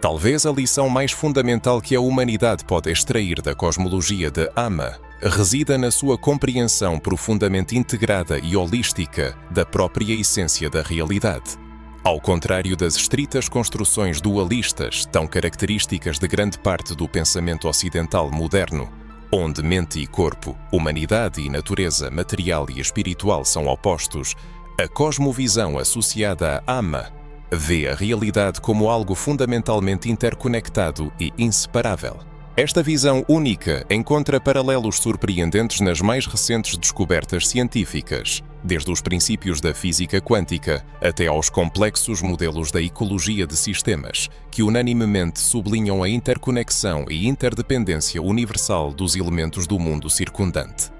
Talvez a lição mais fundamental que a humanidade pode extrair da cosmologia de Amma resida na sua compreensão profundamente integrada e holística da própria essência da realidade. Ao contrário das estritas construções dualistas, tão características de grande parte do pensamento ocidental moderno, onde mente e corpo, humanidade e natureza material e espiritual são opostos, a cosmovisão associada a Amma vê a realidade como algo fundamentalmente interconectado e inseparável. Esta visão única encontra paralelos surpreendentes nas mais recentes descobertas científicas, desde os princípios da física quântica até aos complexos modelos da ecologia de sistemas, que unanimemente sublinham a interconexão e interdependência universal dos elementos do mundo circundante.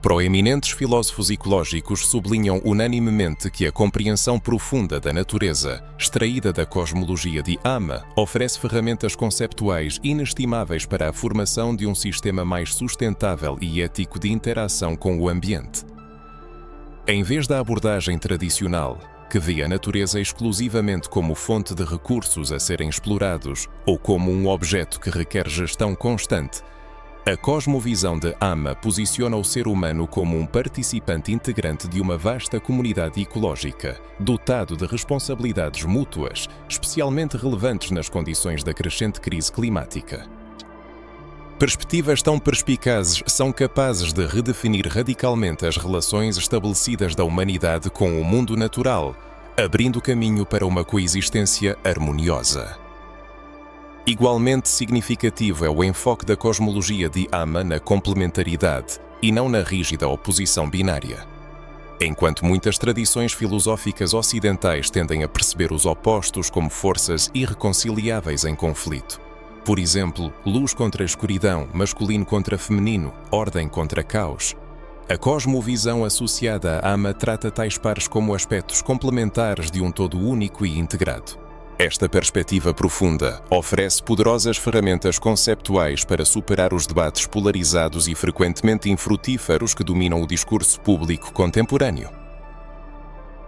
Proeminentes filósofos ecológicos sublinham unanimemente que a compreensão profunda da natureza, extraída da cosmologia de Amma, oferece ferramentas conceptuais inestimáveis para a formação de um sistema mais sustentável e ético de interação com o ambiente. Em vez da abordagem tradicional, que vê a natureza exclusivamente como fonte de recursos a serem explorados ou como um objeto que requer gestão constante, a cosmovisão de Amma posiciona o ser humano como um participante integrante de uma vasta comunidade ecológica, dotado de responsabilidades mútuas, especialmente relevantes nas condições da crescente crise climática. Perspectivas tão perspicazes são capazes de redefinir radicalmente as relações estabelecidas da humanidade com o mundo natural, abrindo caminho para uma coexistência harmoniosa. Igualmente significativo é o enfoque da cosmologia de Amma na complementaridade e não na rígida oposição binária. Enquanto muitas tradições filosóficas ocidentais tendem a perceber os opostos como forças irreconciliáveis em conflito. Por exemplo, luz contra escuridão, masculino contra feminino, ordem contra caos. A cosmovisão associada à AMA trata tais pares como aspectos complementares de um todo único e integrado. Esta perspectiva profunda oferece poderosas ferramentas conceptuais para superar os debates polarizados e frequentemente infrutíferos que dominam o discurso público contemporâneo.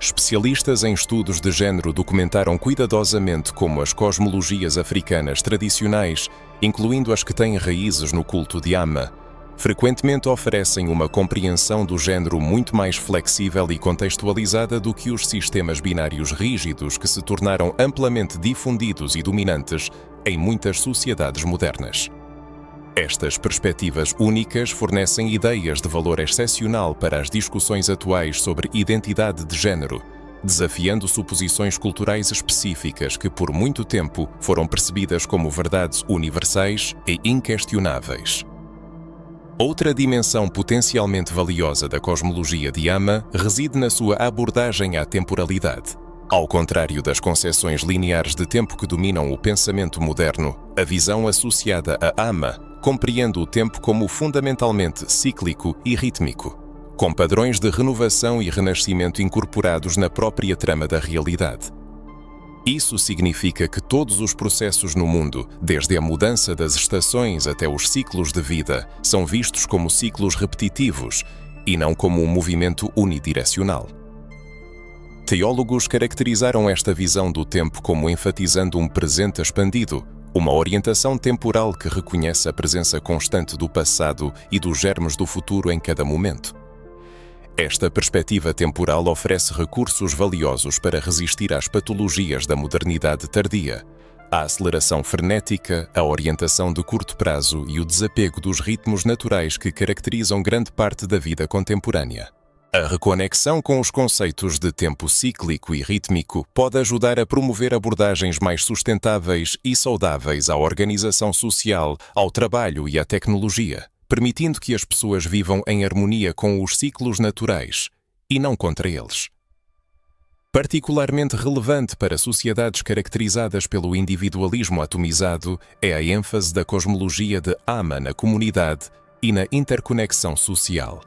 Especialistas em estudos de género documentaram cuidadosamente como as cosmologias africanas tradicionais, incluindo as que têm raízes no culto de Ama, frequentemente oferecem uma compreensão do género muito mais flexível e contextualizada do que os sistemas binários rígidos que se tornaram amplamente difundidos e dominantes em muitas sociedades modernas. Estas perspectivas únicas fornecem ideias de valor excepcional para as discussões atuais sobre identidade de género, desafiando suposições culturais específicas que por muito tempo foram percebidas como verdades universais e inquestionáveis. Outra dimensão potencialmente valiosa da cosmologia de Ama reside na sua abordagem à temporalidade. Ao contrário das concepções lineares de tempo que dominam o pensamento moderno, a visão associada a Ama compreende o tempo como fundamentalmente cíclico e rítmico, com padrões de renovação e renascimento incorporados na própria trama da realidade. Isso significa que todos os processos no mundo, desde a mudança das estações até os ciclos de vida, são vistos como ciclos repetitivos e não como um movimento unidirecional. Teólogos caracterizaram esta visão do tempo como enfatizando um presente expandido, uma orientação temporal que reconhece a presença constante do passado e dos germes do futuro em cada momento. Esta perspectiva temporal oferece recursos valiosos para resistir às patologias da modernidade tardia, a aceleração frenética, a orientação de curto prazo e o desapego dos ritmos naturais que caracterizam grande parte da vida contemporânea. A reconexão com os conceitos de tempo cíclico e rítmico pode ajudar a promover abordagens mais sustentáveis e saudáveis à organização social, ao trabalho e à tecnologia, permitindo que as pessoas vivam em harmonia com os ciclos naturais e não contra eles. Particularmente relevante para sociedades caracterizadas pelo individualismo atomizado é a ênfase da cosmologia de Ama na comunidade e na interconexão social.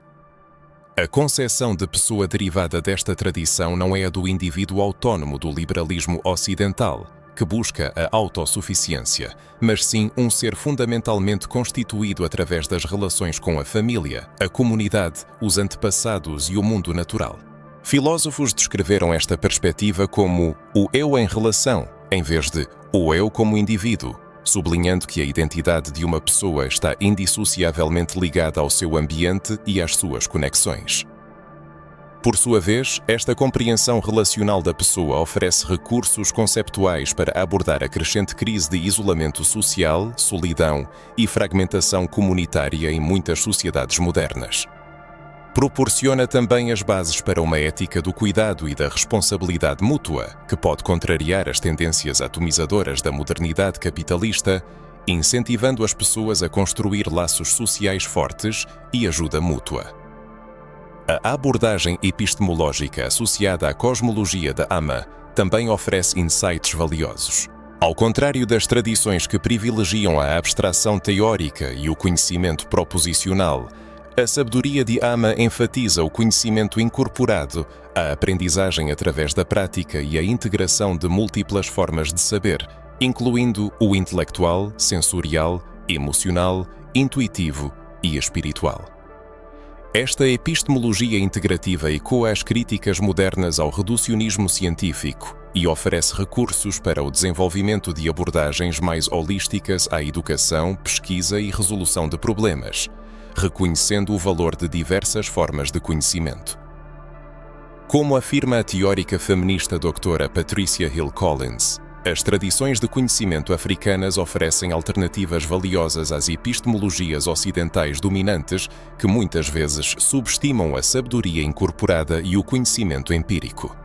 A concepção de pessoa derivada desta tradição não é a do indivíduo autónomo do liberalismo ocidental, que busca a autossuficiência, mas sim um ser fundamentalmente constituído através das relações com a família, a comunidade, os antepassados e o mundo natural. Filósofos descreveram esta perspectiva como o eu em relação, em vez de o eu como indivíduo, sublinhando que a identidade de uma pessoa está indissociavelmente ligada ao seu ambiente e às suas conexões. Por sua vez, esta compreensão relacional da pessoa oferece recursos conceptuais para abordar a crescente crise de isolamento social, solidão e fragmentação comunitária em muitas sociedades modernas. Proporciona também as bases para uma ética do cuidado e da responsabilidade mútua, que pode contrariar as tendências atomizadoras da modernidade capitalista, incentivando as pessoas a construir laços sociais fortes e ajuda mútua. A abordagem epistemológica associada à cosmologia da Ama também oferece insights valiosos. Ao contrário das tradições que privilegiam a abstração teórica e o conhecimento proposicional, a sabedoria de Ama enfatiza o conhecimento incorporado, a aprendizagem através da prática e a integração de múltiplas formas de saber, incluindo o intelectual, sensorial, emocional, intuitivo e espiritual. Esta epistemologia integrativa ecoa as críticas modernas ao reducionismo científico e oferece recursos para o desenvolvimento de abordagens mais holísticas à educação, pesquisa e resolução de problemas, reconhecendo o valor de diversas formas de conhecimento. Como afirma a teórica feminista doutora Patricia Hill Collins, as tradições de conhecimento africanas oferecem alternativas valiosas às epistemologias ocidentais dominantes que muitas vezes subestimam a sabedoria incorporada e o conhecimento empírico.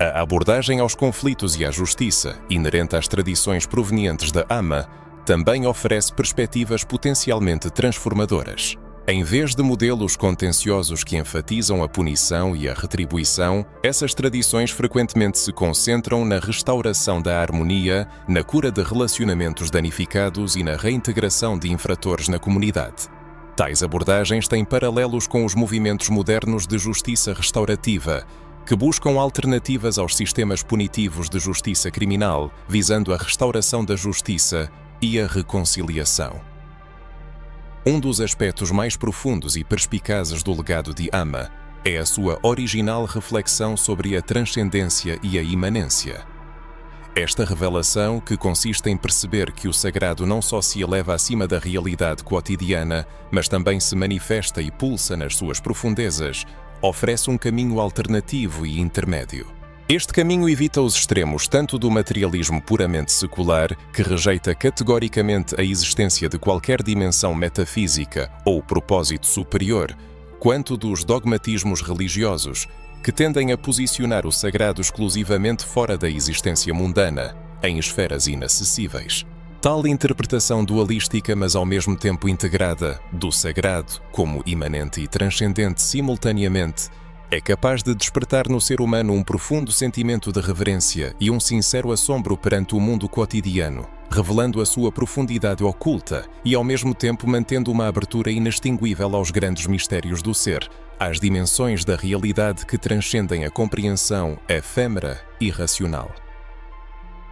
A abordagem aos conflitos e à justiça, inerente às tradições provenientes da Ama, também oferece perspectivas potencialmente transformadoras. Em vez de modelos contenciosos que enfatizam a punição e a retribuição, essas tradições frequentemente se concentram na restauração da harmonia, na cura de relacionamentos danificados e na reintegração de infratores na comunidade. Tais abordagens têm paralelos com os movimentos modernos de justiça restaurativa, que buscam alternativas aos sistemas punitivos de justiça criminal, visando a restauração da justiça e a reconciliação. Um dos aspectos mais profundos e perspicazes do legado de Amma é a sua original reflexão sobre a transcendência e a imanência. Esta revelação, que consiste em perceber que o sagrado não só se eleva acima da realidade cotidiana, mas também se manifesta e pulsa nas suas profundezas, oferece um caminho alternativo e intermédio. Este caminho evita os extremos tanto do materialismo puramente secular, que rejeita categoricamente a existência de qualquer dimensão metafísica ou propósito superior, quanto dos dogmatismos religiosos, que tendem a posicionar o sagrado exclusivamente fora da existência mundana, em esferas inacessíveis. Tal interpretação dualística, mas ao mesmo tempo integrada, do sagrado como imanente e transcendente simultaneamente, é capaz de despertar no ser humano um profundo sentimento de reverência e um sincero assombro perante o mundo cotidiano, revelando a sua profundidade oculta e ao mesmo tempo mantendo uma abertura inextinguível aos grandes mistérios do ser, às dimensões da realidade que transcendem a compreensão efêmera e racional.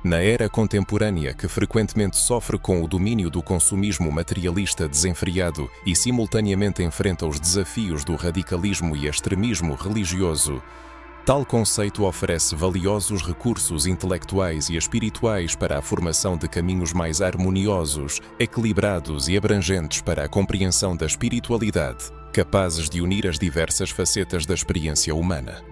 Na era contemporânea, que frequentemente sofre com o domínio do consumismo materialista desenfreado e simultaneamente enfrenta os desafios do radicalismo e extremismo religioso, tal conceito oferece valiosos recursos intelectuais e espirituais para a formação de caminhos mais harmoniosos, equilibrados e abrangentes para a compreensão da espiritualidade, capazes de unir as diversas facetas da experiência humana.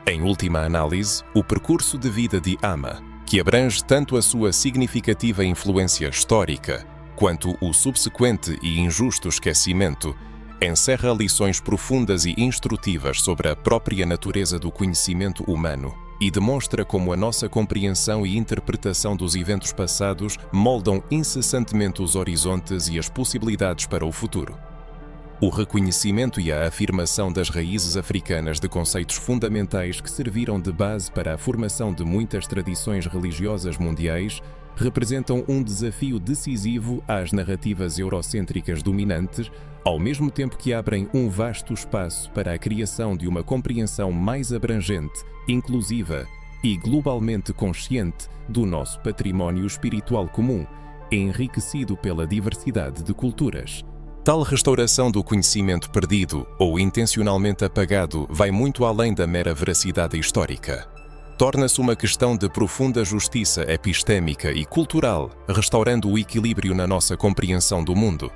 Em última análise, o percurso de vida de Amma, que abrange tanto a sua significativa influência histórica quanto o subsequente e injusto esquecimento, encerra lições profundas e instrutivas sobre a própria natureza do conhecimento humano e demonstra como a nossa compreensão e interpretação dos eventos passados moldam incessantemente os horizontes e as possibilidades para o futuro. O reconhecimento e a afirmação das raízes africanas de conceitos fundamentais que serviram de base para a formação de muitas tradições religiosas mundiais representam um desafio decisivo às narrativas eurocêntricas dominantes, ao mesmo tempo que abrem um vasto espaço para a criação de uma compreensão mais abrangente, inclusiva e globalmente consciente do nosso património espiritual comum, enriquecido pela diversidade de culturas. Tal restauração do conhecimento perdido ou intencionalmente apagado vai muito além da mera veracidade histórica. Torna-se uma questão de profunda justiça epistêmica e cultural, restaurando o equilíbrio na nossa compreensão do mundo.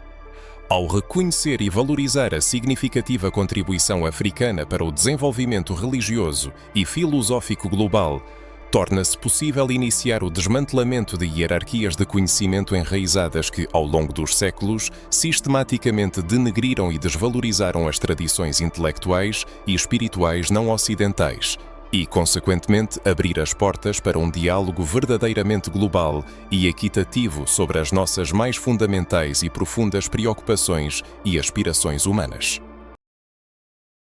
Ao reconhecer e valorizar a significativa contribuição africana para o desenvolvimento religioso e filosófico global, torna-se possível iniciar o desmantelamento de hierarquias de conhecimento enraizadas que, ao longo dos séculos, sistematicamente denegriram e desvalorizaram as tradições intelectuais e espirituais não ocidentais e, consequentemente, abrir as portas para um diálogo verdadeiramente global e equitativo sobre as nossas mais fundamentais e profundas preocupações e aspirações humanas.